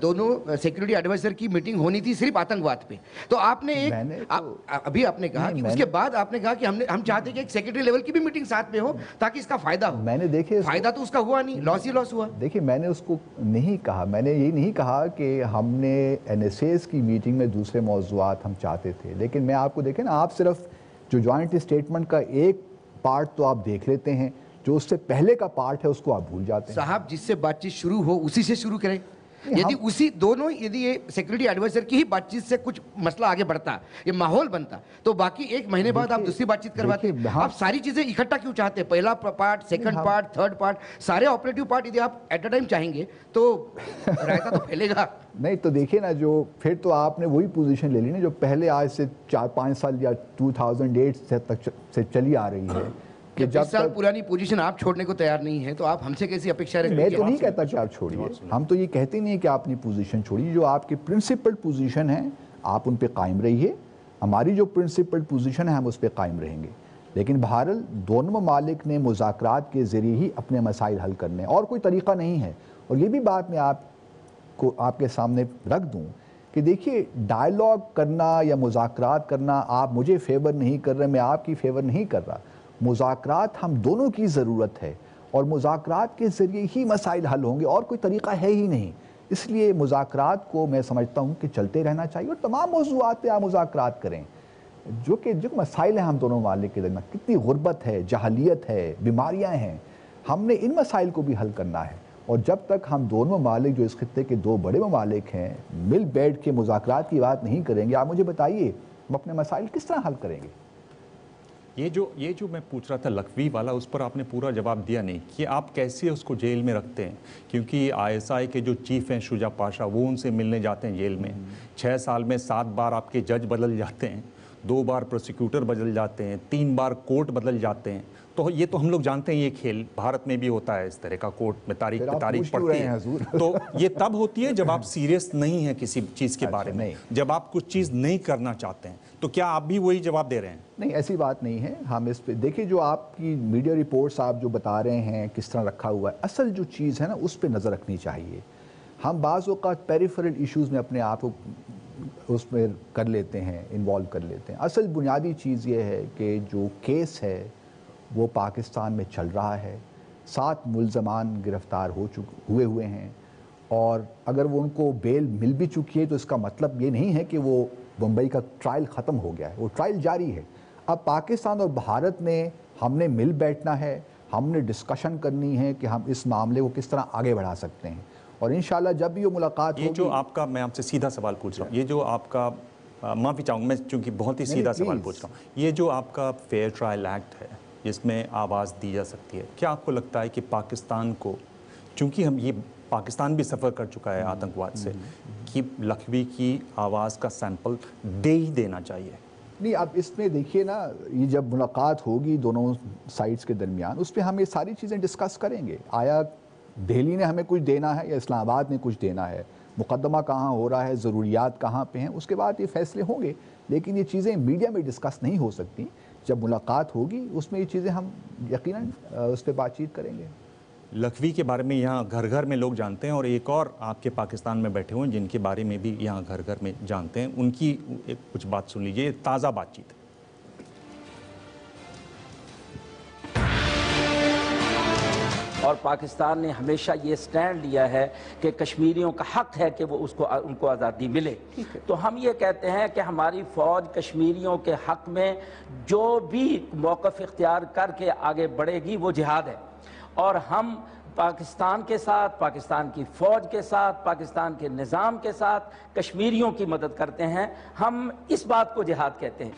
दोनों सिक्योरिटी एडवाइजर की मीटिंग होनी थी सिर्फ आतंकवाद पे, तो आपने अभी आपने कहा कि उसके बाद आपने कहा कि हम चाहते कि एक सेक्रेटरी लेवल की भी मीटिंग साथ में हो ताकि इसका फायदा हो। मैंने देखे फायदा तो उसका हुआ नहीं, लॉस ही लॉस हुआ। देखिए, मैंने उसको नहीं कहा, मैंने ये नहीं कहा कि हमने NSAs की मीटिंग में दूसरे मौज़ूआत हम चाहते थे, लेकिन मैं आपको देखें ना, आप सिर्फ जो जॉइंट स्टेटमेंट का एक पार्ट तो आप देख लेते हैं, जो उससे पहले का पार्ट है उसको आप भूल जाते हैं। साहब, जिससे बातचीत शुरू हो उसी से शुरू करें। यदि ये सिक्योरिटी एडवाइजर की ही बातचीत से कुछ मसला आगे बढ़ता, ये माहौल बनता, तो बाकी एक महीने बाद आप दूसरी बातचीत करवाते। आप सारी चीजें इकट्ठा क्यों चाहते हैं? पहला part, second part, third part, सारे ऑपरेटिव पार्ट यदि आप एट अ टाइम चाहेंगे तो रायता तो फैलेगा। नहीं, तो देखिए ना, जो फिर तो आपने वही पोजीशन ले ली ना जो पहले आज से 4-5 साल या 2008 तक से चली आ रही है कि जब 10 साल पुरानी पोजीशन आप छोड़ने को तैयार नहीं है, तो आप हमसे कैसी अपेक्षा रखते हैं? मैं तो नहीं कहता कि आप छोड़िए, हम तो ये कहते नहीं है कि आप अपनी पोजीशन छोड़िए। जो आपकी प्रिंसिपल पोजीशन है आप उन पे कायम रहिए, हमारी जो प्रिंसिपल पोजीशन है हम उस पे कायम रहेंगे। लेकिन बहरहाल दोनों ममालिक ने मुज़ाकरात के ज़रिए ही अपने मसाइल हल करने, और कोई तरीक़ा नहीं है। और ये भी बात मैं आपको आपके सामने रख दूँ कि देखिए, डायलॉग करना या मुज़ाकरात करना, आप मुझे फेवर नहीं कर रहे, मैं आपकी फेवर नहीं कर रहा। मुज़ाकरात हम दोनों की ज़रूरत है और मुज़ाकरात के ज़रिए ही मसाइल हल होंगे, और कोई तरीक़ा है ही नहीं। इसलिए मुज़ाकरात को मैं समझता हूँ कि चलते रहना चाहिए और तमाम मौज़ूआत पे आप मुज़ाकरात करें। जो मसाइल हैं हम दोनों ममालिक के दरमियान, कितनी गुर्बत है, जहालियत है, बीमारियाँ हैं, हमने इन मसाइल को भी हल करना है। और जब तक हम दोनों ममालिक, जो इस खित्ते के दो बड़े ममालिक हैं, मिल बैठ के मुज़ाकरात की बात नहीं करेंगे, आप मुझे बताइए हम अपने मसाइल किस तरह हल करेंगे? ये जो मैं पूछ रहा था लखवी वाला, उस पर आपने पूरा जवाब दिया नहीं कि आप कैसे उसको जेल में रखते हैं। क्योंकि ISI के जो चीफ हैं शुजा पाशा, वो उनसे मिलने जाते हैं जेल में। 6 साल में 7 बार आपके जज बदल जाते हैं, 2 बार प्रोसिक्यूटर बदल जाते हैं, 3 बार कोर्ट बदल जाते हैं। तो ये तो हम लोग जानते हैं, ये खेल भारत में भी होता है इस तरह का, कोर्ट में तारीख पे तारीख पड़ती है। तो ये तब होती है जब आप सीरियस नहीं हैं किसी चीज़ के बारे में, जब आप कुछ चीज़ नहीं करना चाहते हैं। तो क्या आप भी वही जवाब दे रहे हैं? नहीं, ऐसी बात नहीं है। हम इस पे देखिए, जो आपकी मीडिया रिपोर्ट्स आप जो बता रहे हैं किस तरह रखा हुआ है, असल जो चीज़ है ना उस पर नज़र रखनी चाहिए। हम बाज़ औक़ात पेरिफेरल इश्यूज़ में अपने आप को उसमें कर लेते हैं, इन्वॉल्व कर लेते हैं। असल बुनियादी चीज़ ये है कि जो केस है वो पाकिस्तान में चल रहा है, 7 मुल्ज़मान गिरफ़्तार हुए हैं, और अगर वो उनको बेल मिल भी चुकी है तो इसका मतलब ये नहीं है कि वो मुंबई का ट्रायल ख़त्म हो गया है, वो ट्रायल जारी है। अब पाकिस्तान और भारत ने हमने मिल बैठना है, हमने डिस्कशन करनी है कि हम इस मामले को किस तरह आगे बढ़ा सकते हैं, और इंशाल्लाह जब भी ये मुलाकात होगी। जो आपका, मैं आपसे सीधा सवाल पूछ रहा हूँ, ये जो आपका, माफ़ी चाहूँगा मैं चूँकि बहुत ही सीधा सवाल पूछ रहा हूँ, ये जो आपका फेयर ट्रायल एक्ट है जिसमें आवाज़ दी जा सकती है, क्या आपको लगता है कि पाकिस्तान को, चूँकि हम ये पाकिस्तान भी सफ़र कर चुका है आतंकवाद से, कि लखवी की आवाज़ का सैंपल दे ही देना चाहिए? नहीं, अब इसमें देखिए ना, ये जब मुलाकात होगी दोनों साइड्स के दरमियान, उस पर हम ये सारी चीज़ें डिस्कस करेंगे। आया दिल्ली ने हमें कुछ देना है या इस्लामाबाद ने कुछ देना है, मुकदमा कहाँ हो रहा है, ज़रूरियात कहाँ पे हैं, उसके बाद ये फ़ैसले होंगे। लेकिन ये चीज़ें मीडिया में डिस्कस नहीं हो सकती। जब मुलाकात होगी उसमें ये चीज़ें हम यकीनन उस पर बातचीत करेंगे। लखवी के बारे में यहाँ घर घर में लोग जानते हैं, और एक और आपके पाकिस्तान में बैठे हुए हैं जिनके बारे में भी यहाँ घर घर में जानते हैं, उनकी एक कुछ बात सुन लीजिए, ताज़ा बातचीत। और पाकिस्तान ने हमेशा ये स्टैंड लिया है कि कश्मीरियों का हक है कि वो उनको आज़ादी मिले। तो हम ये कहते हैं कि हमारी फ़ौज कश्मीरियों के हक में जो भी मौक़िफ़ इख्तियार करके आगे बढ़ेगी वो जिहाद है, और हम पाकिस्तान के साथ, पाकिस्तान की फ़ौज के साथ, पाकिस्तान के निज़ाम के साथ कश्मीरियों की मदद करते हैं। हम इस बात को जिहाद कहते हैं।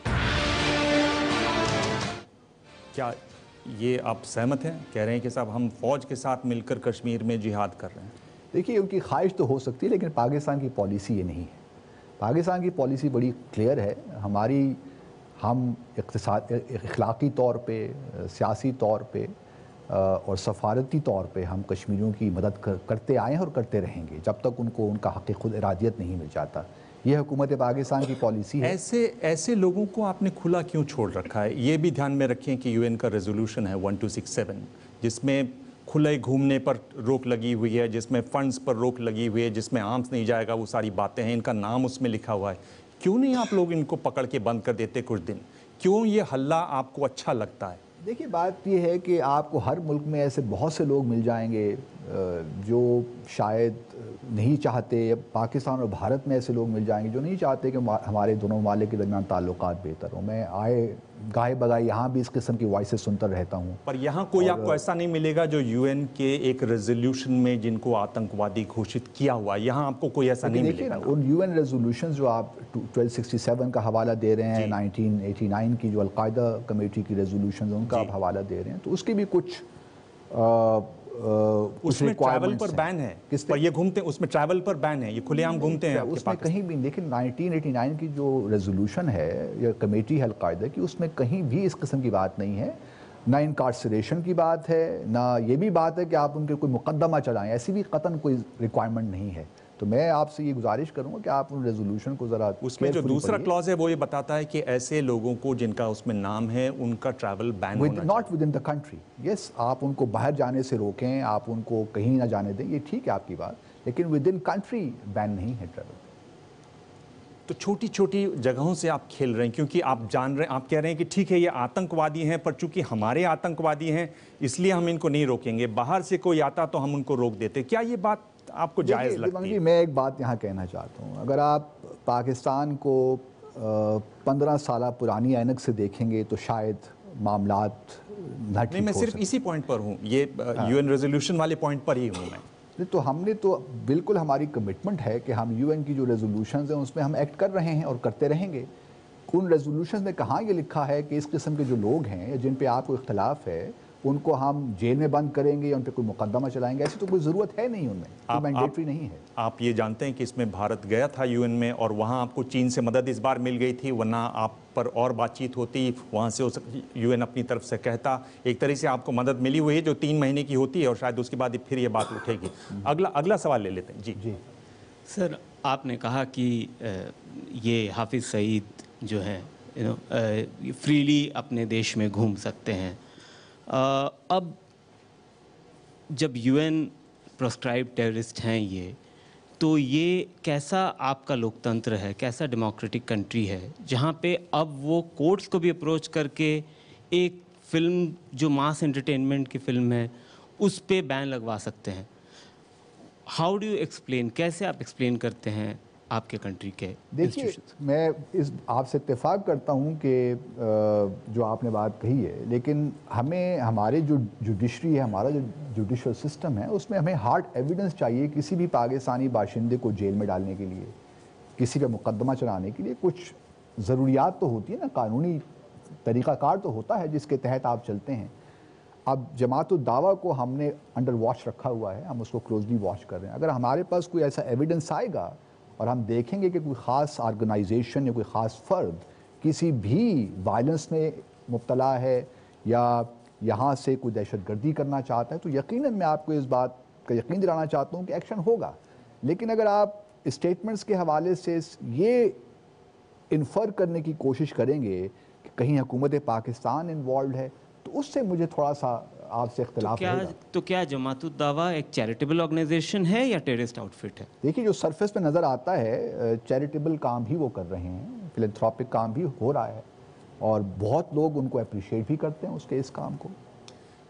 क्या ये आप सहमत हैं? कह रहे हैं कि साहब हम फ़ौज के साथ मिलकर कश्मीर में जिहाद कर रहे हैं। देखिए, उनकी ख्वाहिश तो हो सकती है, लेकिन पाकिस्तान की पॉलिसी ये नहीं है। पाकिस्तान की पॉलिसी बड़ी क्लियर है। हम इख्लाकी तौर पे, सियासी तौर पे और सफारती तौर पे हम कश्मीरियों की मदद करते आए हैं और करते रहेंगे जब तक उनको उनका हक़ खुद इरादियत नहीं मिल जाता। ये हुकूमत पाकिस्तान की पॉलिसी है। ऐसे लोगों को आपने खुला क्यों छोड़ रखा है? ये भी ध्यान में रखें कि यूएन का रेजोल्यूशन है 1267, जिसमें खुले घूमने पर रोक लगी हुई है, जिसमें फ़ंड्स पर रोक लगी हुई है, जिसमें आर्म्स नहीं जाएगा, वो सारी बातें हैं, इनका नाम उसमें लिखा हुआ है। क्यों नहीं आप लोग इनको पकड़ के बंद कर देते कुछ दिन? क्यों ये हल्ला आपको अच्छा लगता है? देखिए, बात ये है कि आपको हर मुल्क में ऐसे बहुत से लोग मिल जाएंगे जो शायद नहीं चाहते, पाकिस्तान और भारत में ऐसे लोग मिल जाएंगे जो नहीं चाहते कि हमारे दोनों ममालिक के दरमियान ताल्लुकात बेहतर हो। मैं गाहे बगाए यहाँ भी इस किस्म की वॉइसेस सुनता रहता हूँ। पर यहाँ कोई आपको ऐसा नहीं मिलेगा जो यूएन के एक रेजोल्यूशन में जिनको आतंकवादी घोषित किया हुआ है, यहाँ आपको कोई ऐसा नहीं मिलेगा। उन यूएन रेजोल्यूशन जो आप 1267 का हवाला दे रहे हैं, 1989 की जो अलकायदा कमेटी की रेजोल्यूशन उनका आप हवाला दे रहे हैं, तो उसकी भी कुछ उसमें ट्रैवल पर बैन है। किस पर ये घूमते हैं, उसमें ट्रैवल पर बैन है, ये खुलेआम घूमते हैं उसमें कहीं भी। लेकिन 1989 की जो रेजोल्यूशन है या कमेटी है अलकायदा की, उसमें कहीं भी इस किस्म की बात नहीं है। ना इनकार्सरेशन की बात है, ना ये भी बात है कि आप उनके कोई मुकदमा चलाएं, ऐसी भी कतन कोई रिक्वायरमेंट नहीं है। तो मैं आपसे ये गुजारिश करूंगा कि आप उन रेजोल्यूशन को ज़रा, उसमें जो दूसरा क्लॉज है वो ये बताता है कि ऐसे लोगों को जिनका उसमें नाम है उनका ट्रैवल बैन होना चाहिए। Not with in the country. Yes, आप उनको बाहर जाने से रोकें, आप उनको कहीं ना जाने दें, ये ठीक है आपकी बात, लेकिन विद इन कंट्री बैन नहीं है ट्रैवल। तो छोटी छोटी जगहों से आप खेल रहे हैं, क्योंकि आप जान रहे हैं, आप कह रहे हैं कि ठीक है ये आतंकवादी हैं, पर चूंकि हमारे आतंकवादी हैं इसलिए हम इनको नहीं रोकेंगे, बाहर से कोई आता तो हम उनको रोक देते। क्या ये बात आपको जायज़ लगती है? मैं एक बात यहाँ कहना चाहता हूँ, अगर आप पाकिस्तान को 15 साल पुरानी ऐनक से देखेंगे तो शायद मामलात नहीं, मैं सिर्फ इसी पॉइंट पर हूँ, ये यूएन रेजोल्यूशन वाले पॉइंट पर ही हूँ मैं। तो हमने तो बिल्कुल, हमारी कमिटमेंट है कि हम यूएन की जो रेजोल्यूशंस हैं उसमें हम एक्ट कर रहे हैं और करते रहेंगे। उन रेजोल्यूशंस में कहाँ ये लिखा है कि इस किस्म के जो लोग हैं जिन पे आपको इख्तलाफ है उनको हम जेल में बंद करेंगे या उन पर कोई मुकदमा चलाएंगे? ऐसी तो कोई ज़रूरत है नहीं, उनमें तो मैंडेटरी नहीं है। आप ये जानते हैं कि इसमें भारत गया था यूएन में, और वहाँ आपको चीन से मदद इस बार मिल गई थी, वरना आप पर और बातचीत होती, वहाँ से यूएन अपनी तरफ से कहता, एक तरह से आपको मदद मिली हुई है जो 3 महीने की होती है, और शायद उसके बाद फिर ये बात उठेगी। अगला सवाल ले लेते हैं। जी सर, आपने कहा कि ये हाफिज़ सईद जो है फ्रीली अपने देश में घूम सकते हैं। अब जब यूएन प्रोस्क्राइब टेररिस्ट हैं ये, तो ये कैसा आपका लोकतंत्र है, कैसा डेमोक्रेटिक कंट्री है जहाँ पे अब वो कोर्ट्स को भी अप्रोच करके एक फिल्म जो मास एंटरटेनमेंट की फिल्म है उस पे बैन लगवा सकते हैं? हाउ डू यू एक्सप्लेन, कैसे आप एक्सप्लेन करते हैं आपके कंट्री के? देखिए, मैं इस आपसे इत्तेफाक करता हूं कि जो आपने बात कही है, लेकिन हमें हमारे जो जुडिशरी है, हमारा जो जुडिशल सिस्टम है, उसमें हमें हार्ड एविडेंस चाहिए किसी भी पाकिस्तानी बाशिंदे को जेल में डालने के लिए, किसी पे मुकदमा चलाने के लिए कुछ ज़रूरियात तो होती है ना, कानूनी तरीक़ाकार तो होता है जिसके तहत आप चलते हैं। अब जमातुद दावा को हमने अंडर वॉच रखा हुआ है, हम उसको क्लोजली वॉच कर रहे हैं। अगर हमारे पास कोई ऐसा एविडेंस आएगा और हम देखेंगे कि कोई ख़ास ऑर्गेनाइजेशन या कोई ख़ास फ़र्द किसी भी वायलेंस में मुब्तला है या यहाँ से कोई दहशतगर्दी करना चाहता है, तो यकीनन मैं आपको इस बात का यकीन दिलाना चाहता हूँ कि एक्शन होगा। लेकिन अगर आप स्टेटमेंट्स के हवाले से ये इन्फर करने की कोशिश करेंगे कि कहीं हुकूमत पाकिस्तान इन्वॉल्व है, तो उससे मुझे थोड़ा सा आपसे इख्तिलाफ रहेगा। तो क्या जमातुद दावा एक चैरिटेबल ऑर्गेनाइजेशन है या टेररिस्ट आउटफिट है? देखिए, जो सरफेस पे नज़र आता है चैरिटेबल काम भी वो कर रहे हैं, फिलैंथ्रोपिक काम भी हो रहा है और बहुत लोग उनको अप्रिशिएट भी करते हैं उसके इस काम को।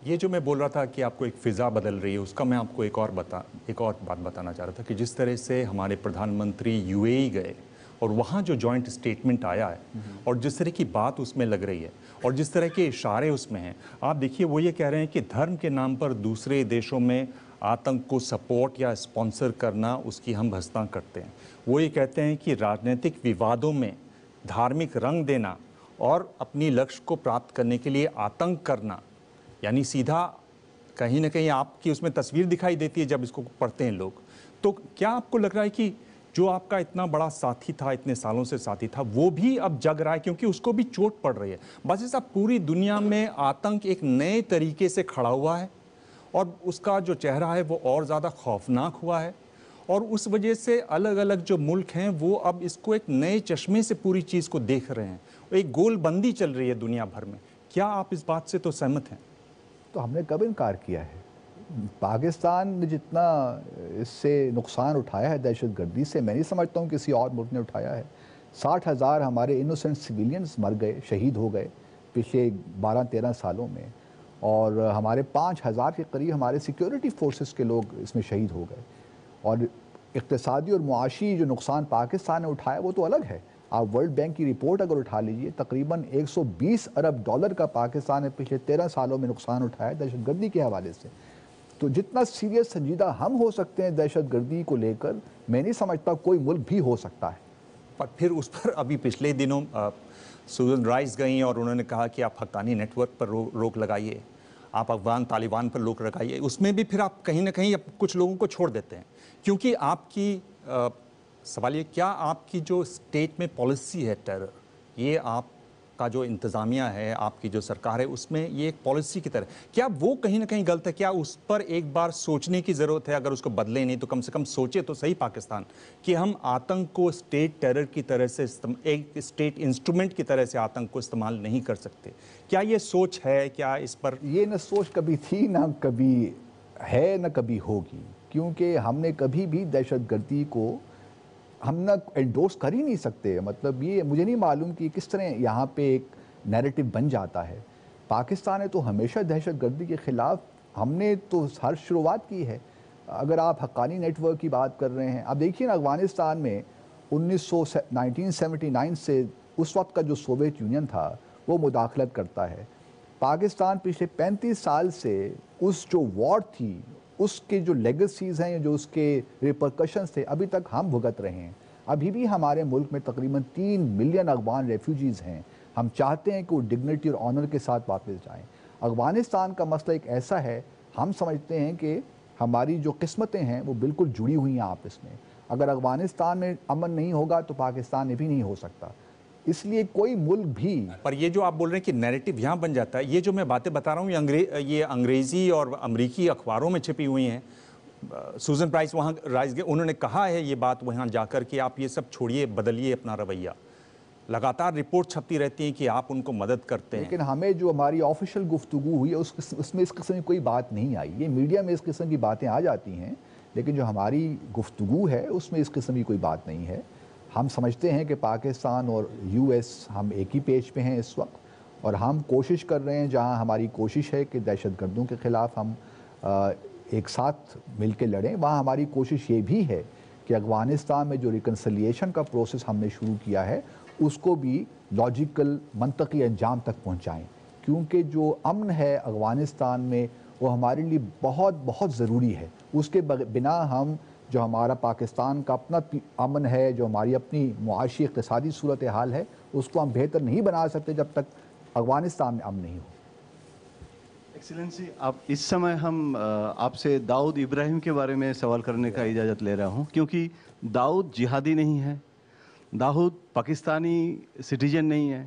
ये जो मैं बोल रहा था कि आपको एक फ़िज़ा बदल रही है, उसका मैं आपको एक और बात बताना चाह रहा था कि जिस तरह से हमारे प्रधानमंत्री यूएई गए और वहाँ जो जॉइंट स्टेटमेंट आया है और जिस तरह की बात उसमें लग रही है और जिस तरह के इशारे उसमें हैं, आप देखिए वो ये कह रहे हैं कि धर्म के नाम पर दूसरे देशों में आतंक को सपोर्ट या स्पॉन्सर करना, उसकी हम भर्त्सना करते हैं। वो ये कहते हैं कि राजनीतिक विवादों में धार्मिक रंग देना और अपनी लक्ष्य को प्राप्त करने के लिए आतंक करना, यानी सीधा कहीं ना कहीं आपकी उसमें तस्वीर दिखाई देती है जब इसको पढ़ते हैं लोग। तो क्या आपको लग रहा है कि जो आपका इतना बड़ा साथी था, इतने सालों से साथी था, वो भी अब जग रहा है क्योंकि उसको भी चोट पड़ रही है? बस साहब, पूरी दुनिया में आतंक एक नए तरीके से खड़ा हुआ है और उसका जो चेहरा है वो और ज़्यादा खौफनाक हुआ है और उस वजह से अलग अलग जो मुल्क हैं वो अब इसको एक नए चश्मे से पूरी चीज़ को देख रहे हैं। एक गोलबंदी चल रही है दुनिया भर में। क्या आप इस बात से तो सहमत हैं? तो हमने कब इनकार किया है? पाकिस्तान ने जितना इससे नुकसान उठाया है दहशतगर्दी से, मैं नहीं समझता हूँ किसी और मुल्क ने उठाया है। 60,000 हमारे इनोसेंट सिविलियंस मर गए, शहीद हो गए पिछले 12-13 सालों में और हमारे 5,000 के करीब हमारे सिक्योरिटी फोर्सेस के लोग इसमें शहीद हो गए। और इक़्तिसादी और मुआशी जो नुकसान पाकिस्तान ने उठाया वो तो अलग है। आप वर्ल्ड बैंक की रिपोर्ट अगर उठा लीजिए, तकरीबन 120 अरब डॉलर का पाकिस्तान ने पिछले 13 सालों में नुकसान उठाया दहशतगर्दी के हवाले से। तो जितना सीरियस संजीदा हम हो सकते हैं दहशतगर्दी को लेकर, मैं नहीं समझता कोई मुल्क भी हो सकता है। पर फिर उस पर अभी पिछले दिनों सूजन राइस गई और उन्होंने कहा कि आप हक्कानी नेटवर्क पर रोक लगाइए, आप अफगान तालिबान पर रोक लगाइए। उसमें भी फिर आप कहीं ना कहीं कुछ लोगों को छोड़ देते हैं क्योंकि आपकी सवाल ये, क्या आपकी जो स्टेट में पॉलिसी है टेरर, ये आपका जो इंतज़ामिया है, आपकी जो सरकार है, उसमें ये एक पॉलिसी की तरह, क्या वो कहीं ना कहीं गलत है? क्या उस पर एक बार सोचने की ज़रूरत है? अगर उसको बदले नहीं तो कम से कम सोचे तो सही पाकिस्तान कि हम आतंक को स्टेट टेरर की तरह से, एक स्टेट इंस्ट्रूमेंट की तरह से आतंक को इस्तेमाल नहीं कर सकते। क्या ये सोच है? क्या इस पर ये न सोच कभी थी, ना कभी है, न कभी होगी, क्योंकि हमने कभी भी दहशतगर्दी को हम ना एंडोर्स कर ही नहीं सकते। मतलब ये मुझे नहीं मालूम कि किस तरह यहाँ पे एक नैरेटिव बन जाता है। पाकिस्तान ने तो हमेशा दहशतगर्दी के ख़िलाफ़, हमने तो हर शुरुआत की है। अगर आप हक्कानी नेटवर्क की बात कर रहे हैं, अब देखिए ना, अफ़गानिस्तान में 1979 से उस वक्त का जो सोवियत यूनियन था वो मुदाखलत करता है। पाकिस्तान पिछले 35 साल से उस जो वॉर थी उसके जो लेगेसीज़ हैं, जो उसके रिपरकशंस थे, अभी तक हम भुगत रहे हैं। अभी भी हमारे मुल्क में तकरीबन 3 मिलियन अफगान रेफ्यूजीज़ हैं। हम चाहते हैं कि वो डिग्निटी और ऑनर के साथ वापस जाएं। अफगानिस्तान का मसला एक ऐसा है, हम समझते हैं कि हमारी जो किस्मतें हैं वो बिल्कुल जुड़ी हुई हैं आपस में। अगर अफगानिस्तान में अमन नहीं होगा तो पाकिस्तान में भी नहीं हो सकता। इसलिए कोई मुल्क भी, पर ये जो आप बोल रहे हैं कि नैरेटिव यहाँ बन जाता है, ये जो मैं बातें बता रहा हूँ ये अंग्रेज़ी और अमरीकी अखबारों में छिपी हुई हैं। सूजन राइस वहाँ गए, उन्होंने कहा है ये बात वहाँ जाकर कि आप ये सब छोड़िए, बदलिए अपना रवैया। लगातार रिपोर्ट छपती रहती हैं कि आप उनको मदद करते हैं। लेकिन हमें जो हमारी ऑफिशियल गुफ्तगू हुई है उसमें इस किस्म की कोई बात नहीं आई। ये मीडिया में इस किस्म की बातें आ जाती हैं لیکن جو ہماری گفتگو ہے اس میں اس قسم کی کوئی بات نہیں ہے. ہم سمجھتے ہیں کہ پاکستان اور یو ایس ہم ایک ہی پیج پہ ہیں اس وقت, اور ہم کوشش کر رہے ہیں, جہاں ہماری کوشش ہے کہ دہشت گردوں کے خلاف ہم ایک ساتھ مل کے لڑیں, وہاں ہماری کوشش یہ بھی ہے کہ افغانستان میں جو ریکنسلیشن کا پروسیس ہم نے شروع کیا ہے اس کو بھی لاجیکل منطقی انجام تک پہنچائیں, کیونکہ جو امن ہے افغانستان میں وہ ہمارے لیے بہت بہت ضروری ہے. اس کے بنا ہم جو ہمارا پاکستان کا اپنا امن ہے, جو ہماری اپنی معاشی اقتصادی صورتحال ہے, اس کو ہم بہتر نہیں بنا سکتے جب تک افغانستان میں امن نہیں ہو. ایکسیلنسی, آپ اس سمے ہم آپ سے داؤد ابراہیم کے بارے میں سوال کرنے کا اجازت لے رہا ہوں, کیونکہ داؤد جہادی نہیں ہے, داؤد پاکستانی سٹیزن نہیں ہے,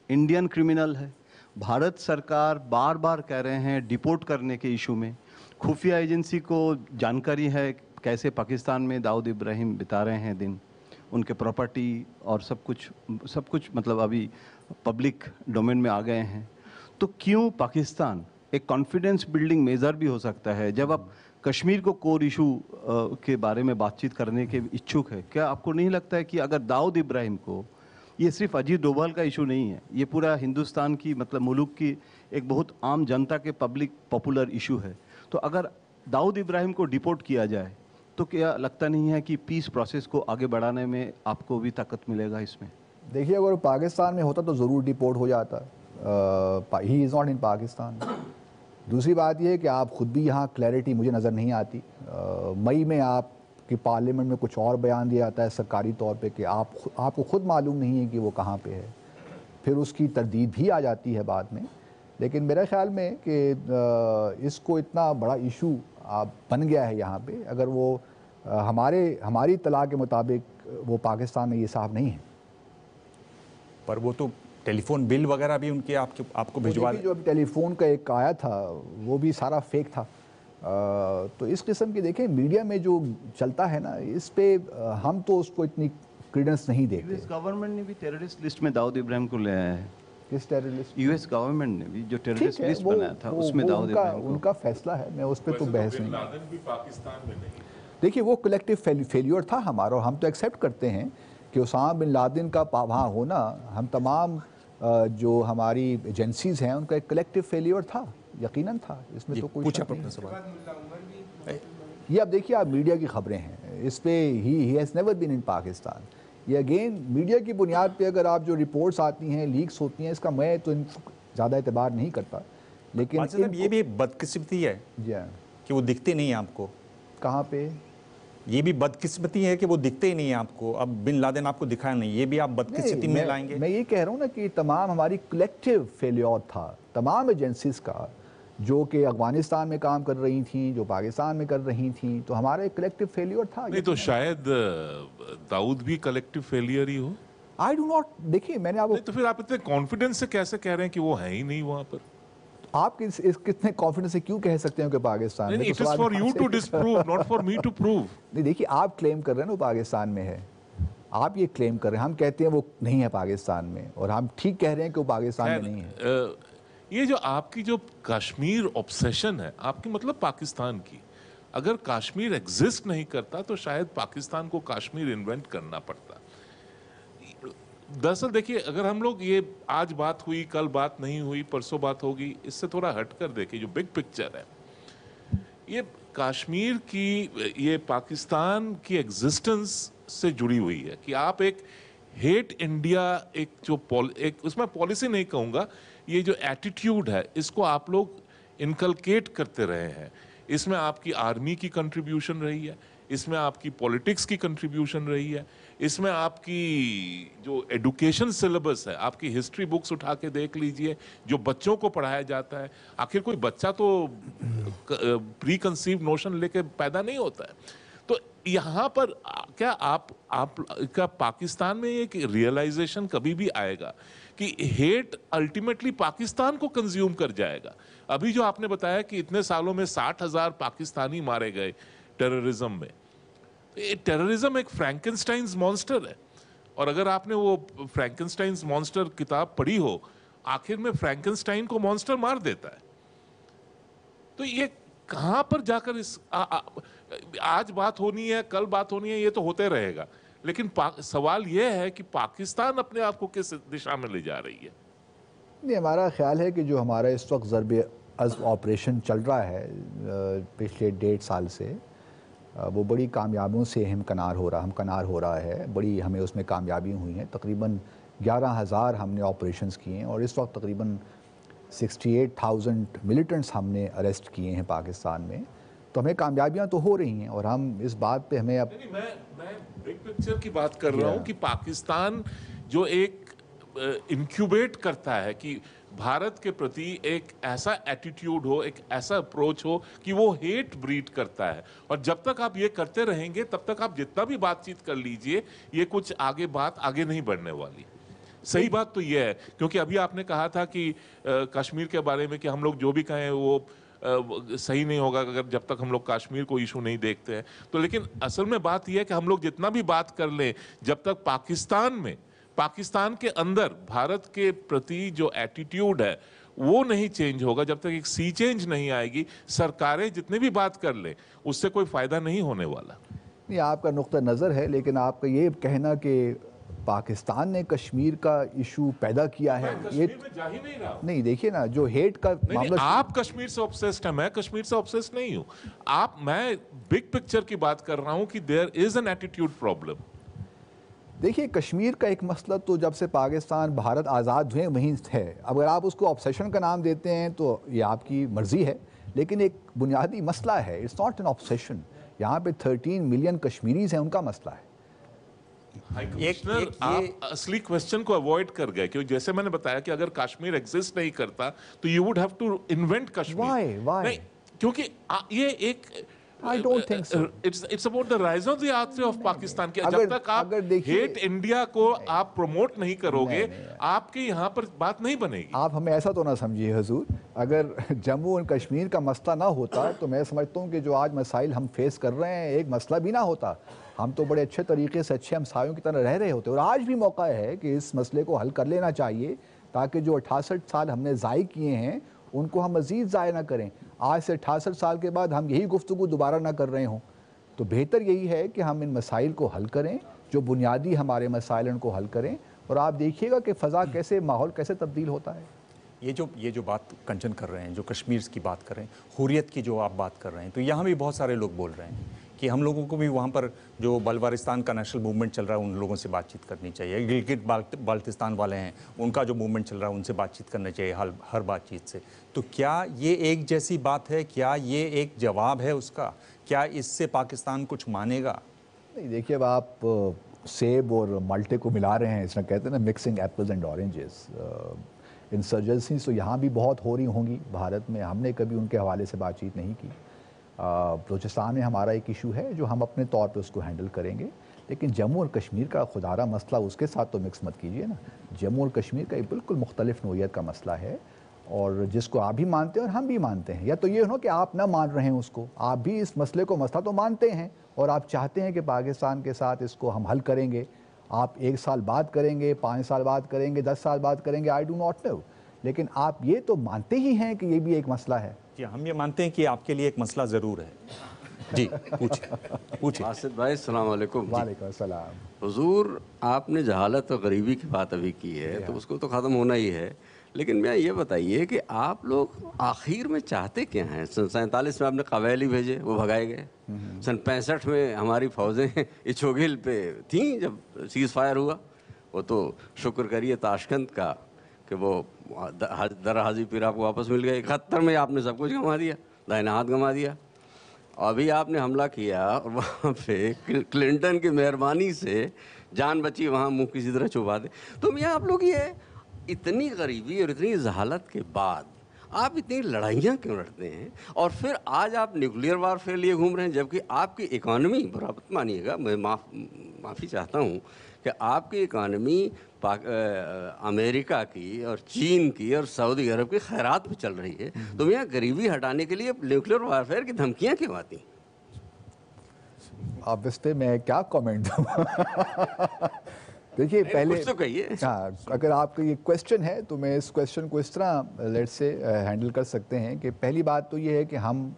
انڈین کرمنل ہے. بھارت سرکار بار بار کہہ رہے ہیں ڈیپورٹ کرنے کے ایشو میں, خفیہ ایجنسی کو جانکاری ہے کیسے پاکستان میں داؤد ابراہیم بتا رہے ہیں دن, ان کے پراپرٹی اور سب کچھ مطلب ابھی پبلک ڈومین میں آ گئے ہیں. تو کیوں پاکستان ایک کانفیڈنس بلڈنگ میجر بھی ہو سکتا ہے جب آپ کشمیر کو کور ایشو کے بارے میں بات چیت کرنے کے اچھک ہے, کیا آپ کو نہیں لگتا ہے کہ اگر داؤد ابراہیم کو, یہ صرف اجیت ڈوبھال کا ایشو نہیں ہے, یہ پورا ہندوستان کی مطلب ملک کی ایک بہت عام جنتا کے پبلک پاپولر ایشو ہے, تو اگر داؤد ابراہیم کو ڈیپورٹ کیا جائے تو کیا لگتا نہیں ہے کہ پیس پروسیس کو آگے بڑھانے میں آپ کو بھی طاقت ملے گا اس میں؟ دیکھیے, اگر پاکستان میں ہوتا تو ضرور ڈیپورٹ ہو جاتا. ہی از ناٹ ان پاکستان. دوسری بات یہ ہے کہ آپ خود بھی یہاں کلیئرٹی مجھے نظر نہیں آتی. مئی میں آپ کی پارلیمنٹ میں کچھ اور بیان دیا جاتا ہے سرکاری طور پہ کہ آپ کو خود معلوم نہیں ہے کہ وہ کہاں پہ ہے, پھر اس کی تردید بھی آ جاتی ہے بعد میں. لیکن میرے خیال میں کہ اس کو اتنا بڑا ایشو بن گیا ہے یہاں پہ, اگر وہ ہماری اطلاع کے مطابق وہ پاکستان میں یہ صاف نہیں ہے. پر وہ تو ٹیلی فون بل وغیرہ بھی ان کے آپ کو بھجوا, جو ٹیلی فون کا ایک آیا تھا وہ بھی سارا فیک تھا. تو اس قسم کی دیکھیں میڈیا میں جو چلتا ہے نا, اس پہ ہم تو اس کو اتنی کریڈنس نہیں دیتے. یو ایس گورنمنٹ نے بھی ٹیررسٹ لسٹ میں داؤد ابراہیم کو لے آیا ہے. کس ٹیررسٹ؟ یو ایس گورنمنٹ نے بھی جو ٹیررسٹ لسٹ بنایا تھا اس میں داؤد ابراہیم کو, ان کا فیصلہ ہے, میں اس پہ تو بحث نہیں. لادن بھی پاکستان میں نہیں. دیکھیے, وہ کلیکٹیو فیلیور تھا ہمارا, اور ہم تو ایکسیپٹ کرتے ہیں کہ اسامہ بن لادن کا وہاں ہونا, ہم تمام جو ہماری ایجنسیز ہیں ان کا ایک کلیکٹیو فیلیور تھا, یقیناً تھا. اس میں تو کوئی شک نہیں. یہ اب دیکھیے, آپ میڈیا کی خبریں ہیں, اس پہ ہی ہیز نیور بین ان پاکستان. یہ اگین میڈیا کی بنیاد پہ اگر آپ جو رپورٹس آتی ہیں, لیکس ہوتی ہیں, اس کا میں تو زیادہ اعتبار نہیں کرتا. لیکن یہ بھی بدقسمتی ہے کہ وہ دکھتے نہیں ہیں آپ کو. کہاں پہ؟ یہ بھی بدقسمتی ہے کہ وہ دکھتے ہی نہیں ہیں آپ کو. اب بن لادن آپ کو دکھایا نہیں, یہ بھی آپ بدقسمتی میں لائیں گے. میں یہ کہہ رہا ہوں نا کہ تمام ہماری کلیکٹیو فیلیور تھا, تمام ایجنسیز کا, جو کہ افغانستان میں کام کر رہی تھیں, جو پاکستان میں کر رہی تھیں, تو ہمارا ایک کلیکٹیو فیلیور تھا. نہیں تو شاید داؤد بھی collective failure he who. I do not, دیکھیے میں نے آپ تو پھر آپ اتنے کانفیڈنس سے کیسے کہہ رہے ہیں کہ وہ ہیں ہی نہیں وہاں پر؟ آپ کتنے کانفیڈنس سے کیوں کہہ سکتے ہیں کہ پاکستان میں؟ It is for you to disprove, not for me to prove. نہیں, دیکھیے, آپ کلیم کر رہے ہیں نا وہ پاکستان میں ہے, آپ یہ کلیم کر رہے ہیں, ہم کہتے ہیں وہ نہیں ہے پاکستان میں, اور ہم ٹھیک کہہ رہے ہیں کہ وہ پاکستان میں نہیں ہے. یہ جو آپ کی جو کشمیر obsession ہے, آپ کی مطلب پاکستان کی, اگر کشمیر ایگزسٹ نہیں کرتا تو شاید پاکستان کو کشمیر انوینٹ کرنا پڑتا. دراصل دیکھیے, اگر ہم لوگ یہ آج بات ہوئی, کل بات نہیں ہوئی, پرسوں بات ہوگی, اس سے تھوڑا ہٹ کر دیکھیں جو بگ پکچر ہے, یہ کشمیر کی, یہ پاکستان کی ایگزسٹنس سے جڑی ہوئی ہے. کہ آپ ایک ہیٹ انڈیا, ایک جو اس میں پالیسی نہیں کہوں گا, یہ جو ایٹیٹیوڈ ہے اس کو آپ لوگ انکلکیٹ کرتے رہے ہیں. اس میں آپ کی آرمی کی کنٹریبیوشن رہی ہے, اس میں آپ کی پولیٹکس کی کنٹریبیوشن رہی ہے, اس میں آپ کی جو ایڈوکیشن سلیبس ہے, آپ کی ہسٹری بکس اٹھا کے دیکھ لیجئے جو بچوں کو پڑھایا جاتا ہے. آخر کوئی بچہ تو پری کنسیو نوشن لے کے پیدا نہیں ہوتا ہے. تو یہاں پر کیا آپ کا پاکستان میں ایک ریئلائزیشن کبھی بھی آئے گا کہ ہیٹ الٹیمیٹلی پاکستان کو کنزیوم کر جائے گا. ابھی جو آپ نے بتایا کہ اتنے سالوں میں 60,000 پاکستانی مارے گئے ٹیررزم میں, ٹیررزم ایک فرینکنسٹائنز مانسٹر ہے. اور اگر آپ نے وہ فرینکنسٹائنز مانسٹر کتاب پڑھی ہو, آخر میں فرینکنسٹائن کو مانسٹر مار دیتا ہے. تو یہ कहाँ पर जाकर इस आज बात होनी है, कल बात होनी है, ये तो होते रहेगा, लेकिन सवाल ये है कि पाकिस्तान अपने आप को किस दिशा में ले जा रही है। नहीं, हमारा ख्याल है कि जो हमारा इस वक्त ज़रबे अज़्म ऑपरेशन चल रहा है पिछले 1.5 साल से, वो बड़ी कामयाबियों से हमकनार हो रहा है। बड़ी हमें उसमें कामयाबी हुई हैं। तकरीबन 11,000 हमने ऑपरेशंस किए हैं और इस वक्त तकरीबन 68,000 मिलिटेंट्स हमने अरेस्ट किए हैं पाकिस्तान में। तो हमें कामयाबियां तो हो रही हैं और हम इस बात पे हमें अब मैं बिग पिक्चर की बात कर रहा हूँ कि पाकिस्तान जो एक इंक्यूबेट करता है कि भारत के प्रति एक ऐसा एटीट्यूड हो, एक ऐसा अप्रोच हो कि वो हेट ब्रीड करता है, और जब तक आप ये करते रहेंगे तब तक आप जितना भी बातचीत कर लीजिए, ये कुछ बात आगे नहीं बढ़ने वाली। सही बात तो ये है, क्योंकि अभी आपने कहा था कि कश्मीर के बारे में कि हम लोग जो भी कहें वो सही नहीं होगा अगर जब तक हम लोग कश्मीर को इशू नहीं देखते हैं। तो लेकिन असल में बात यह है कि हम लोग जितना भी बात कर लें, जब तक पाकिस्तान के अंदर भारत के प्रति जो एटीट्यूड है वो नहीं चेंज होगा, जब तक एक सी चेंज नहीं आएगी, सरकारें जितने भी बात कर लें उससे कोई फायदा नहीं होने वाला। नहीं, आपका नुक्ता नज़र है, लेकिन आपका ये कहना कि पाकिस्तान ने कश्मीर का इशू पैदा किया है, ये में जा ही नहीं रहा। नहीं, देखिए ना, जो हेट का मामला, आप कश्मीर से ऑब्सेस्ड है, मैं कश्मीर से ऑब्सेस्ड नहीं हूं। मैं बिग पिक्चर की बात कर रहा हूं कि there is an attitude problem. देखिए, कश्मीर का एक मसला तो जब से पाकिस्तान भारत आज़ाद हुए वहीं है। अगर आप उसको ऑब्सेशन का नाम देते हैं तो ये आपकी मर्जी है, लेकिन एक बुनियादी मसला है, इट्स नॉट एन ऑब्सेशन। यहाँ पे 13 मिलियन कश्मीरीज हैं, उनका मसला है। आप असली क्वेश्चन को अवॉइड कर गए, क्योंकि जैसे मैंने बताया कि अगर कश्मीर एग्जिस्ट नहीं करता तो you would have to invent Kashmir. Why? क्योंकि ये एक I don't think so. It's about the rise of the arts of Pakistan। जब तक आप हेट इंडिया को आप प्रमोट नहीं करोगे, आपके यहाँ पर बात नहीं बनेगी। आप हमें ऐसा तो ना समझिए हुजूर, अगर जम्मू और कश्मीर का मसला ना होता तो मैं समझता हूँ कि जो आज मसाइल हम फेस कर रहे हैं एक मसला भी ना होता। हम तो बड़े अच्छे तरीके से अच्छे हमसायों की तरह रह रहे होते, और आज भी मौका है कि इस मसले को हल कर लेना चाहिए, ताकि जो 68 साल हमने ज़ाय किए हैं उनको हम मज़ीद ज़ाय ना करें। आज से 68 साल के बाद हम यही गुफ्तगू दोबारा ना कर रहे हों, तो बेहतर यही है कि हम इन मसाइल को हल करें, जो बुनियादी हमारे मसाइल उनको हल करें, और आप देखिएगा कि फ़ज़ा कैसे, माहौल कैसे तब्दील होता है। ये जो बात कंचन कर रहे हैं, जो कश्मीर की बात कर रहे हैं, हुर्रियत की जो आप बात कर रहे हैं, तो यहाँ भी बहुत सारे लोग बोल रहे हैं कि हम लोगों को भी वहाँ पर जो बलवारिस्तान का नेशनल मूवमेंट चल रहा है उन लोगों से बातचीत करनी चाहिए। गिलगित बाल्टिस्तान वाले हैं, उनका जो मूवमेंट चल रहा है उनसे बातचीत करनी चाहिए हर बातचीत से। तो क्या ये एक जैसी बात है? क्या ये एक जवाब है उसका? क्या इससे पाकिस्तान कुछ मानेगा? नहीं, देखिए, अब आप सेब और माल्टे को मिला रहे हैं, इसमें कहते हैं ना, mixing apples and oranges. Insurgencies तो यहाँ भी बहुत हो रही होंगी भारत में, हमने कभी उनके हवाले से बातचीत नहीं की। बलूचिस्तान में हमारा एक इशू है जो हम अपने तौर पे उसको हैंडल करेंगे, लेकिन जम्मू और कश्मीर का खुदारा मसला उसके साथ तो मिक्स मत कीजिए ना। जम्मू और कश्मीर का एक बिल्कुल मुख्तलिफ नोयत का मसला है, और जिसको आप भी मानते हैं और हम भी मानते हैं। या तो ये हो कि आप ना मान रहे हैं उसको, आप भी इस मसले को मसला तो मानते हैं और आप चाहते हैं कि पाकिस्तान के साथ इसको हम हल करेंगे। आप 1 साल बाद करेंगे, 5 साल बाद करेंगे, 10 साल बाद करेंगे, आई डू नॉट नो, लेकिन आप ये तो मानते ही हैं कि ये भी एक मसला है। जी, हम ये मानते हैं कि आपके लिए एक मसला ज़रूर है। जी, पूछिए। आसिफ भाई, अस्सलाम वालेकुम। वालेकुम अस्सलाम। हुजूर, आपने जहालत और गरीबी की बात अभी की है, तो उसको तो ख़त्म होना ही है, लेकिन मैं ये बताइए कि आप लोग आखिर में चाहते क्या हैं? सन 47 में आपने कबायली भेजे, वो भगाए गए। सन 65 में हमारी फौजें इचोगिल पे थीं जब सीज़ फायर हुआ। वो तो शुक्र करिए ताशकंद का कि वो दर हाजी पीर आपको वापस मिल गए। 71 में आपने सब कुछ गंवा दिया, दाहिना हाथ गंवा दिया। अभी आपने हमला किया और वहाँ पे क्लिंटन की मेहरबानी से जान बची, वहाँ मुँह किसी तरह छुपा दे। तो मैं आप लोग ये इतनी गरीबी और इतनी जहालत के बाद आप इतनी लड़ाइयाँ क्यों लड़ते हैं? और फिर आज आप न्यूक्लियर वारफेयर लिए घूम रहे हैं, जबकि आपकी इकॉनमी, बराबर मानिएगा, मैं माफ़ी चाहता हूँ कि आपकी इकॉनमी अमेरिका की और चीन की और सऊदी अरब की खैरात पे चल रही है। तो यहाँ गरीबी हटाने के लिए न्यूक्लियर वारफेयर की धमकियाँ क्यों आती? अब इस पर मैं क्या कमेंट दूँ? देखिए, पहले कुछ तो कहिए। हाँ, अगर आपका ये क्वेश्चन है तो मैं इस क्वेश्चन को इस तरह लेट्स से हैंडल कर सकते हैं कि पहली बात तो ये है कि हम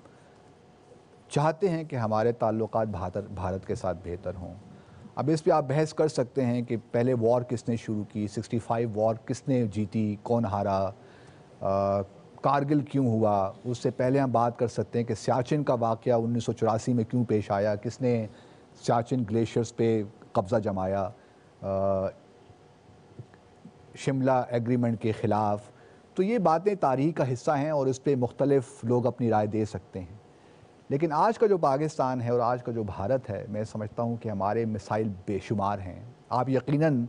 चाहते हैं कि हमारे ताल्लुकात भारत के साथ बेहतर हों। अब इस पे आप बहस कर सकते हैं कि पहले वॉर किसने शुरू की, 65 वॉर किसने जीती, कौन हारा, कारगिल क्यों हुआ। उससे पहले हम बात कर सकते हैं कि सियाचिन का वाक़या 1984 में क्यों पेश आया, किसने सियाचिन ग्लेशियर्स पे कब्ज़ा जमाया, शिमला एग्रीमेंट के ख़िलाफ़। तो ये बातें तारीख़ का हिस्सा हैं और इस पे मुख्तलिफ़ लोग अपनी राय दे सकते हैं। लेकिन आज का जो पाकिस्तान है और आज का जो भारत है, मैं समझता हूँ कि हमारे मिसाइल बेशुमार हैं। आप यकीनन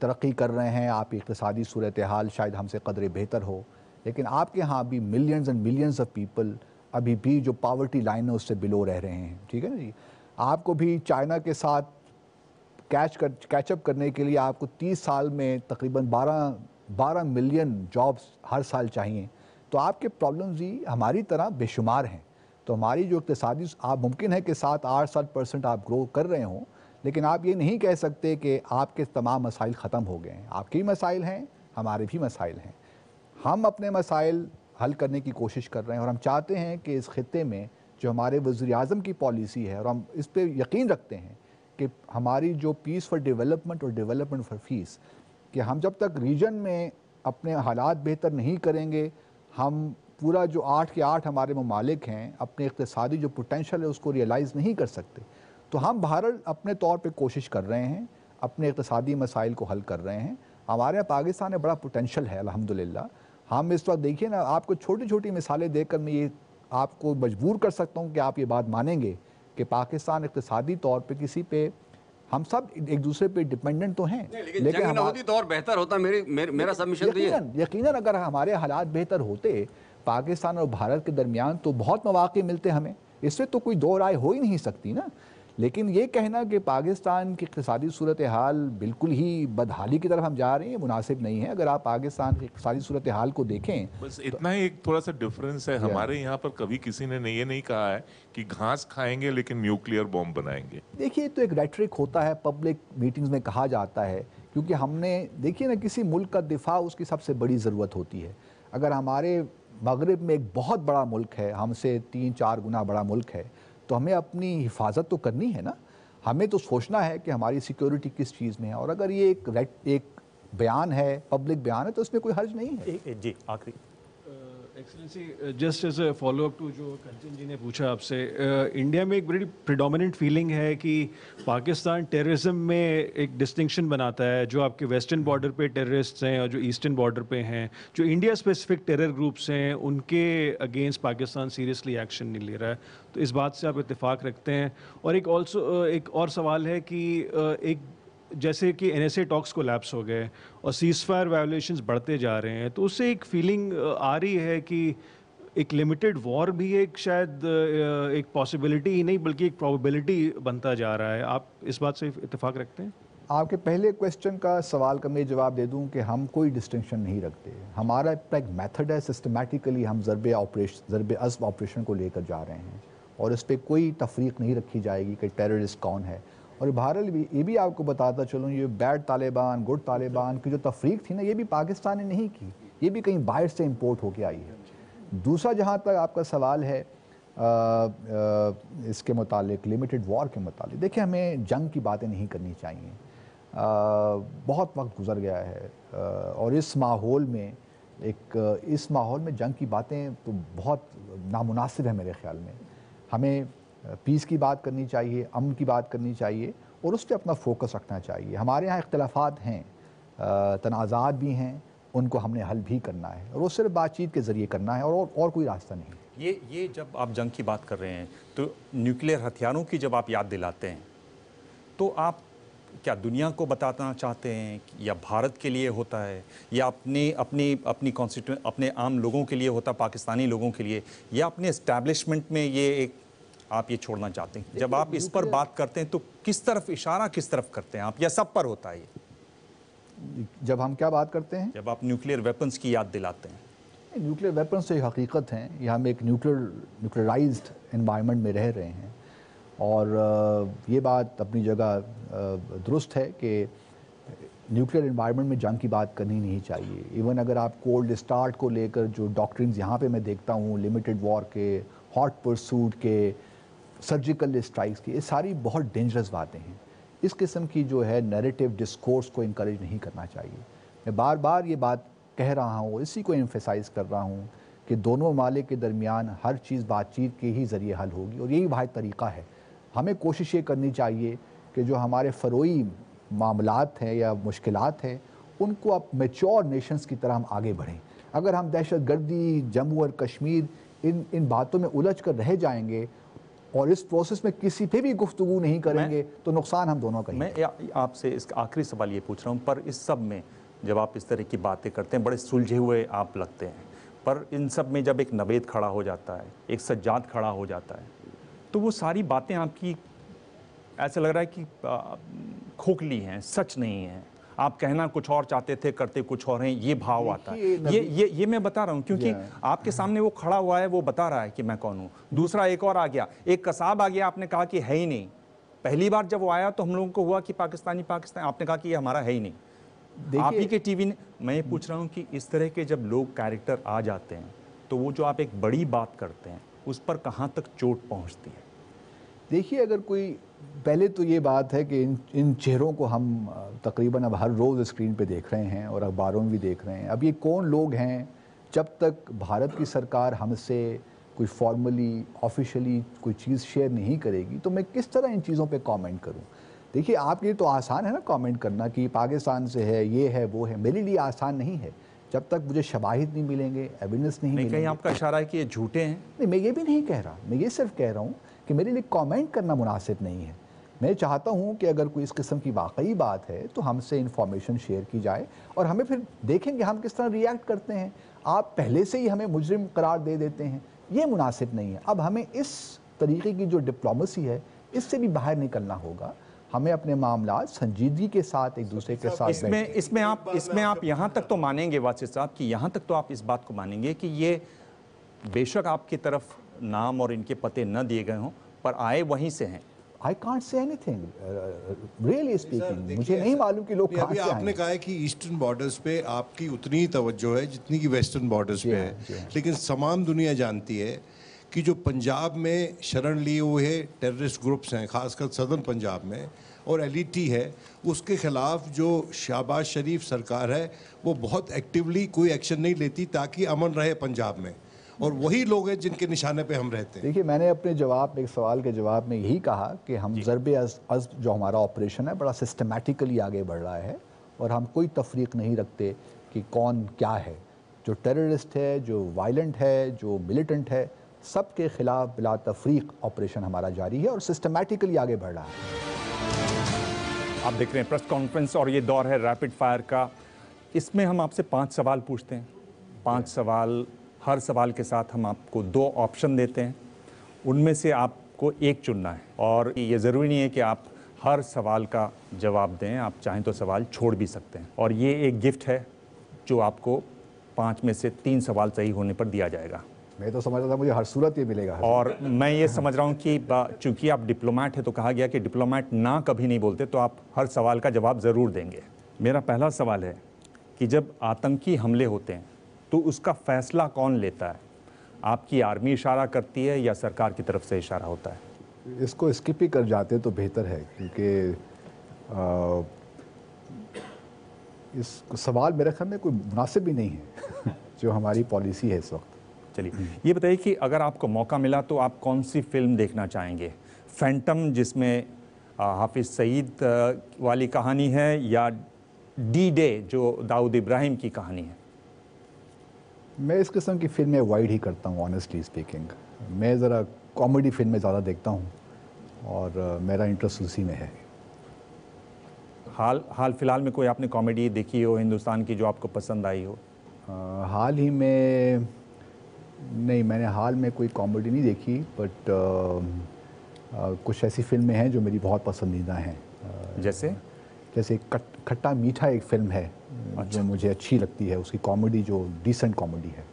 तरक्की कर रहे हैं, आपकी इक़्तिसादी सूरत हाल शायद हमसे कदरे बेहतर हो, लेकिन आपके यहाँ भी millions and millions of people अभी भी जो पावर्टी लाइन है उससे बिलो रह रहे हैं। ठीक है ना जी। आपको भी चाइना के साथ कैचअप करने के लिए आपको 30 साल में तकरीबन 12 मिलियन जॉब्स हर साल चाहिए। तो आपके प्रॉब्लम्स ही हमारी तरह बेशुमार हैं। तो हमारी जो इक़्तिसादी, आप मुमकिन है कि 7-8% आप ग्रो कर रहे हों, लेकिन आप ये नहीं कह सकते कि आपके तमाम मसाइल ख़त्म हो गए हैं। आपके भी मसाइल हैं, हमारे भी मसाइल हैं। हम अपने मसाइल हल करने की कोशिश कर रहे हैं और हम चाहते हैं कि इस खित्ते में जो हमारे वज़ीर-ए-आज़म की पॉलिसी है, और हम इस पे यकीन रखते हैं कि हमारी जो पीस फॉर डेवलपमेंट और डेवलपमेंट फॉर पीस, कि हम जब तक रीजन में अपने हालात बेहतर नहीं करेंगे, हम पूरा जो 8 के 8 हमारे ममालिक हैं अपने इक़्तिसादी जो पोटेंशल है उसको रियलाइज़ नहीं कर सकते। तो हम भारत अपने तौर पे कोशिश कर रहे हैं, अपने इक़्तिसादी मसाइल को हल कर रहे हैं। हमारे यहाँ पाकिस्तान में बड़ा पोटेंशल है अल्हम्दुलिल्लाह। हम इस वक्त देखिए ना, आपको छोटी छोटी मिसालें देकर मैं ये आपको मजबूर कर सकता हूँ कि आप ये बात मानेंगे कि पाकिस्तान इक़्तिसादी तौर पे किसी पे, हम सब एक दूसरे पे डिपेंडेंट तो हैं, लेकिन जंग न होती तो और बेहतर होता। मेरा सबमिशन तो ये है। यकीनन अगर हमारे हालात बेहतर होते पाकिस्तान और भारत के दरमियान तो बहुत मौके मिलते हमें, इससे तो कोई दो राय हो ही नहीं सकती ना। लेकिन ये कहना कि पाकिस्तान की इक़्तिसादी सूरत हाल बिल्कुल ही बदहाली की तरफ हम जा रहे हैं, मुनासिब नहीं है। अगर आप पाकिस्तान की इक़्तिसादी सूरत हाल को देखें, बस इतना ही एक थोड़ा सा डिफरेंस है। हमारे यहाँ पर कभी किसी ने ये नहीं कहा है कि घास खाएंगे लेकिन न्यूक्लियर बॉम्ब बनाएंगे। देखिए, तो एक रेटरिक होता है, पब्लिक मीटिंग्स में कहा जाता है, क्योंकि हमने देखिए ना, किसी मुल्क का दिफा उसकी सबसे बड़ी ज़रूरत होती है। अगर हमारे मगरिब में एक बहुत बड़ा मुल्क है, हमसे 3-4 गुना बड़ा मुल्क है, तो हमें अपनी हिफाजत तो करनी है ना। हमें तो सोचना है कि हमारी सिक्योरिटी किस चीज़ में है, और अगर ये एक बयान है, पब्लिक बयान है, तो उसमें कोई हर्ज नहीं है। जी आखिरी excellency, just as a follow up to जो कंचन जी ने पूछा आपसे, इंडिया में एक बड़ी प्रिडोमिनेंट फीलिंग है कि पाकिस्तान टेररिज्म में एक डिस्टिंक्शन बनाता है। जो आपके वेस्टर्न बॉर्डर पे टेररिस्ट्स हैं और जो ईस्टर्न बॉर्डर पे हैं, जो इंडिया स्पेसिफिक टेरर ग्रुप्स हैं, उनके अगेंस्ट पाकिस्तान सीरियसली एक्शन नहीं ले रहा है। तो इस बात से आप इत्तेफाक रखते हैं? और एक और सवाल है कि एक जैसे कि NSA टॉक्स को लैप्स हो गए और सीज फायर वायोलेशंस बढ़ते जा रहे हैं, तो उससे एक फीलिंग आ रही है कि एक लिमिटेड वॉर भी एक शायद एक पॉसिबिलिटी ही नहीं बल्कि एक प्रोबेबिलिटी बनता जा रहा है। आप इस बात से इत्तेफाक रखते हैं? आपके पहले क्वेश्चन का सवाल का मैं जवाब दे दूं कि हम कोई डिस्टिंक्शन नहीं रखते। हमारा एक मेथड है, सिस्टमेटिकली हम ज़रबे अज़्ब ऑपरेशन को लेकर जा रहे हैं और इस पर कोई तफरीक नहीं रखी जाएगी कि टेररिस्ट कौन है। और भारत भी, ये भी आपको बताता चलूँ, ये बैड तालिबान गुड तालिबान की जो तफरीक थी ना, ये भी पाकिस्तान ने नहीं की, ये भी कहीं बाहर से इंपोर्ट होके आई है। दूसरा, जहाँ तक आपका सवाल है इसके मुतालिक, लिमिटेड वॉर के मुतालिक, देखिए हमें जंग की बातें नहीं करनी चाहिए। बहुत वक्त गुजर गया है और इस माहौल में जंग की बातें तो बहुत नामुनासिब है मेरे ख्याल में। हमें पीस की बात करनी चाहिए, अमन की बात करनी चाहिए और उस पर अपना फोकस रखना चाहिए। हमारे यहाँ इख्तलाफात हैं, तनाज़ात भी हैं, उनको हमने हल भी करना है और वो सिर्फ बातचीत के ज़रिए करना है और कोई रास्ता नहीं। ये जब आप जंग की बात कर रहे हैं तो न्यूक्लियर हथियारों की जब आप याद दिलाते हैं तो आप क्या दुनिया को बताना चाहते हैं या भारत के लिए होता है या अपने आम लोगों के लिए होता, पाकिस्तानी लोगों के लिए, या अपने एस्टैब्लिशमेंट में आप ये छोड़ना चाहते हैं? जब आप इस पर बात करते हैं तो किस तरफ इशारा किस तरफ करते हैं आप, या सब पर होता है ये? जब हम क्या बात करते हैं, जब आप न्यूक्लियर वेपन्स की याद दिलाते हैं? न्यूक्लियर वेपन्स तो एक हकीकत हैं, ये हम एक न्यूक्लियराइज्ड एनवायरनमेंट में रह रहे हैं और ये बात अपनी जगह दुरुस्त है कि न्यूक्लियर एनवायरनमेंट में जंग की बात करनी नहीं चाहिए। इवन अगर आप कोल्ड स्टार्ट को लेकर जो डॉक्ट्रिन्स यहाँ पे मैं देखता हूँ, लिमिटेड वॉर के, हॉट परसूट के, सर्जिकल स्ट्राइक्स की, ये सारी बहुत डेंजरस बातें हैं। इस किस्म की जो है नैरेटिव डिस्कोर्स को इनकरेज नहीं करना चाहिए। मैं बार बार ये बात कह रहा हूँ, इसी को एम्फेसाइज कर रहा हूँ कि दोनों ममालिक के दरमियान हर चीज़ बातचीत के ही ज़रिए हल होगी, और यही वाहिद तरीक़ा है। हमें कोशिश ये करनी चाहिए कि जो हमारे फ़रोई मामलात हैं या मुश्किलात हैं, उनको अब मैच्योर नेशंस की तरह हम आगे बढ़ें। अगर हम दहशत गर्दी, जम्मू और कश्मीर, इन बातों में उलझ कर रह जाएंगे और इस प्रोसेस में किसी पे भी गुफ्तगू नहीं करेंगे तो नुकसान हम दोनों का ही। मैं आपसे इसका आखिरी सवाल ये पूछ रहा हूँ, पर इस सब में जब आप इस तरह की बातें करते हैं, बड़े सुलझे हुए आप लगते हैं, पर इन सब में जब एक नवेद खड़ा हो जाता है, एक सज्जाद खड़ा हो जाता है, तो वो सारी बातें आपकी ऐसा लग रहा है कि खोखली हैं, सच नहीं हैं। आप कहना कुछ और चाहते थे, करते कुछ और हैं, ये भाव आता है। ये मैं बता रहा हूँ क्योंकि आपके सामने वो खड़ा हुआ है, वो बता रहा है कि मैं कौन हूँ। दूसरा एक और आ गया, एक कसाब आ गया, आपने कहा कि है ही नहीं। पहली बार जब वो आया तो हम लोगों को हुआ कि पाकिस्तानी पाकिस्तान, आपने कहा कि ये हमारा है ही नहीं। आप ही के टीवी ने, मैं ये पूछ रहा हूँ कि इस तरह के जब लोग कैरेक्टर आ जाते हैं तो वो जो आप एक बड़ी बात करते हैं उस पर कहाँ तक चोट पहुँचती है? देखिए, अगर कोई, पहले तो ये बात है कि इन चेहरों को हम तकरीबन अब हर रोज़ स्क्रीन पे देख रहे हैं और अखबारों में भी देख रहे हैं। अब ये कौन लोग हैं? जब तक भारत की सरकार हमसे कोई फॉर्मली ऑफिशियली कोई चीज़ शेयर नहीं करेगी तो मैं किस तरह इन चीज़ों पे कमेंट करूं? देखिए, आपके लिए तो आसान है ना कमेंट करना कि पाकिस्तान से है, ये है, वो है। मेरे लिए आसान नहीं है। जब तक मुझे शवाहिद नहीं मिलेंगे, एविडेंस नहीं मिलेंगे। कहीं आपका इशारा है कि ये झूठे हैं? नहीं, मैं ये भी नहीं कह रहा। मैं ये सिर्फ कह रहा हूँ कि मेरे लिए कमेंट करना मुनासिब नहीं है। मैं चाहता हूँ कि अगर कोई इस किस्म की वाकई बात है तो हमसे इंफॉर्मेशन शेयर की जाए और हमें फिर देखेंगे हम किस तरह रिएक्ट करते हैं। आप पहले से ही हमें मुजरिम करार दे देते हैं, ये मुनासिब नहीं है। अब हमें इस तरीके की जो डिप्लोमेसी है इससे भी बाहर निकलना होगा। हमें अपने मामला संजीदगी के साथ एक दूसरे के साथ इसमें आप यहाँ तक तो मानेंगे वासिफ साहब कि यहाँ तक तो आप इस बात को मानेंगे कि ये बेशक आपकी तरफ नाम और इनके पते न दिए गए हों पर आए वहीं से हैं। I can't say anything, really speaking. मुझे नहीं मालूम कि लोग कहाँ से आए। आपने कहा है कि ईस्टर्न बॉर्डर्स पे आपकी उतनी ही तवज्जो है जितनी की वेस्टर्न बॉर्डर्स पे है, लेकिन तमाम दुनिया जानती है कि जो पंजाब में शरण लिए हुए टेररिस्ट ग्रुप्स हैं, खासकर सदर्न पंजाब में, और LET है, उसके खिलाफ जो शहबाज शरीफ सरकार है वो बहुत एक्टिवली कोई एक्शन नहीं लेती ताकि अमन रहे पंजाब में, और वही लोग हैं जिनके निशाने पे हम रहते हैं। देखिए, मैंने अपने जवाब में, एक सवाल के जवाब में यही कहा कि हम ज़रब-ए-अज़्ब जो हमारा ऑपरेशन है बड़ा सिस्टमेटिकली आगे बढ़ रहा है और हम कोई तफरीक नहीं रखते कि कौन क्या है। जो टेररिस्ट है, जो वायलेंट है, जो मिलिटेंट है, सब के खिलाफ बिला तफरीक ऑपरेशन हमारा जारी है और सिस्टमेटिकली आगे बढ़ रहा है। आप देख रहे हैं प्रेस कॉन्फ्रेंस और ये दौर है रैपिड फायर का। इसमें हम आपसे 5 सवाल पूछते हैं। 5 सवाल, हर सवाल के साथ हम आपको 2 ऑप्शन देते हैं, उनमें से आपको एक चुनना है और ये ज़रूरी नहीं है कि आप हर सवाल का जवाब दें, आप चाहें तो सवाल छोड़ भी सकते हैं। और ये एक गिफ्ट है जो आपको 5 में से 3 सवाल सही होने पर दिया जाएगा। मैं तो समझ रहा था मुझे हर सूरत ये मिलेगा। और मैं ये समझ रहा हूँ कि चूंकि आप डिप्लोमेट हैं तो कहा गया कि डिप्लोमेट ना कभी नहीं बोलते, तो आप हर सवाल का जवाब ज़रूर देंगे। मेरा पहला सवाल है कि जब आतंकी हमले होते हैं तो उसका फैसला कौन लेता है? आपकी आर्मी इशारा करती है या सरकार की तरफ से इशारा होता है? इसको स्किप ही कर जाते तो बेहतर है, क्योंकि इस सवाल मेरे ख्याल में कोई मुनासिब भी नहीं है जो हमारी पॉलिसी है इस वक्त। चलिए, ये बताइए कि अगर आपको मौका मिला तो आप कौन सी फिल्म देखना चाहेंगे? फैंटम, जिसमें हाफिज़ सईद वाली कहानी है, या D-Day जो दाऊद इब्राहिम की कहानी है? मैं इस किस्म की फिल्में अवॉइड ही करता हूँ, ऑनेस्टली स्पीकिंग। मैं ज़रा कॉमेडी फिल्में ज़्यादा देखता हूँ और मेरा इंटरेस्ट उसी में है। हाल फिलहाल में कोई आपने कॉमेडी देखी हो हिंदुस्तान की जो आपको पसंद आई हो? हाल ही में नहीं, मैंने हाल में कोई कॉमेडी नहीं देखी, बट कुछ ऐसी फिल्में हैं जो मेरी बहुत पसंदीदा हैं। जैसे खट्टा मीठा एक फिल्म है जो मुझे अच्छी लगती है, उसकी कॉमेडी जो डिसेंट कॉमेडी है।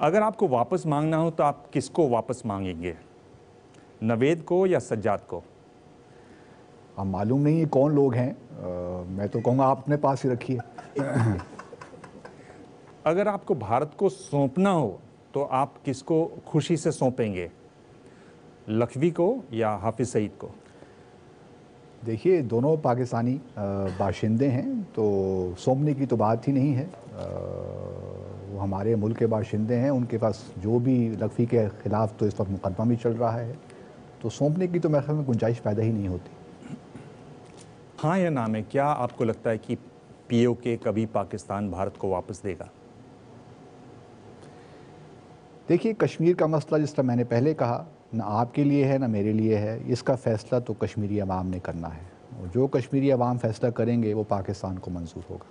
अगर आपको वापस मांगना हो तो आप किसको वापस मांगेंगे, नवेद को या सज्जाद को? अब मालूम नहीं है कौन लोग हैं, मैं तो कहूँगा आप अपने पास ही रखिए। अगर आपको भारत को सौंपना हो तो आप किसको खुशी से सौंपेंगे, लखवी को या हाफिज़ सईद को? देखिए, दोनों पाकिस्तानी बाशिंदे हैं, तो सोमने की तो बात ही नहीं है। वो हमारे मुल्क के बाशिंदे हैं, उनके पास जो भी लखवी के ख़िलाफ़ तो इस वक्त मुकदमा भी चल रहा है, तो सौंपने की तो मेरे ख्याल में गुंजाइश पैदा ही नहीं होती। हाँ या ना में क्या आपको लगता है कि POK कभी पाकिस्तान भारत को वापस देगा? देखिए, कश्मीर का मसला जिस तरह मैंने पहले कहा, ना आपके लिए है ना मेरे लिए है। इसका फ़ैसला तो कश्मीरी अवाम ने करना है, और जो कश्मीरी अवाम फ़ैसला करेंगे वो पाकिस्तान को मंजूर होगा।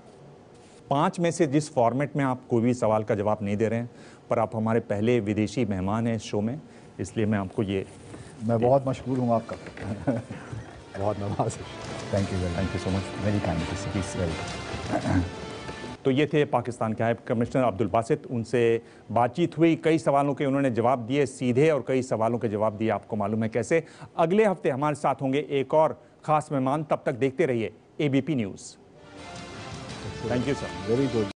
5 में से जिस फॉर्मेट में आप कोई भी सवाल का जवाब नहीं दे रहे हैं, पर आप हमारे पहले विदेशी मेहमान हैं इस शो में, इसलिए मैं आपको ये मैं बहुत मशहूर हूँ आपका बहुत Nawaz. Thank you so much, very kind. तो ये थे पाकिस्तान के हाई कमिश्नर अब्दुल बासित। उनसे बातचीत हुई, कई सवालों के उन्होंने जवाब दिए सीधे, और कई सवालों के जवाब दिए आपको मालूम है कैसे। अगले हफ्ते हमारे साथ होंगे एक और ख़ास मेहमान, तब तक देखते रहिए ABP news. Thank you sir. Very good.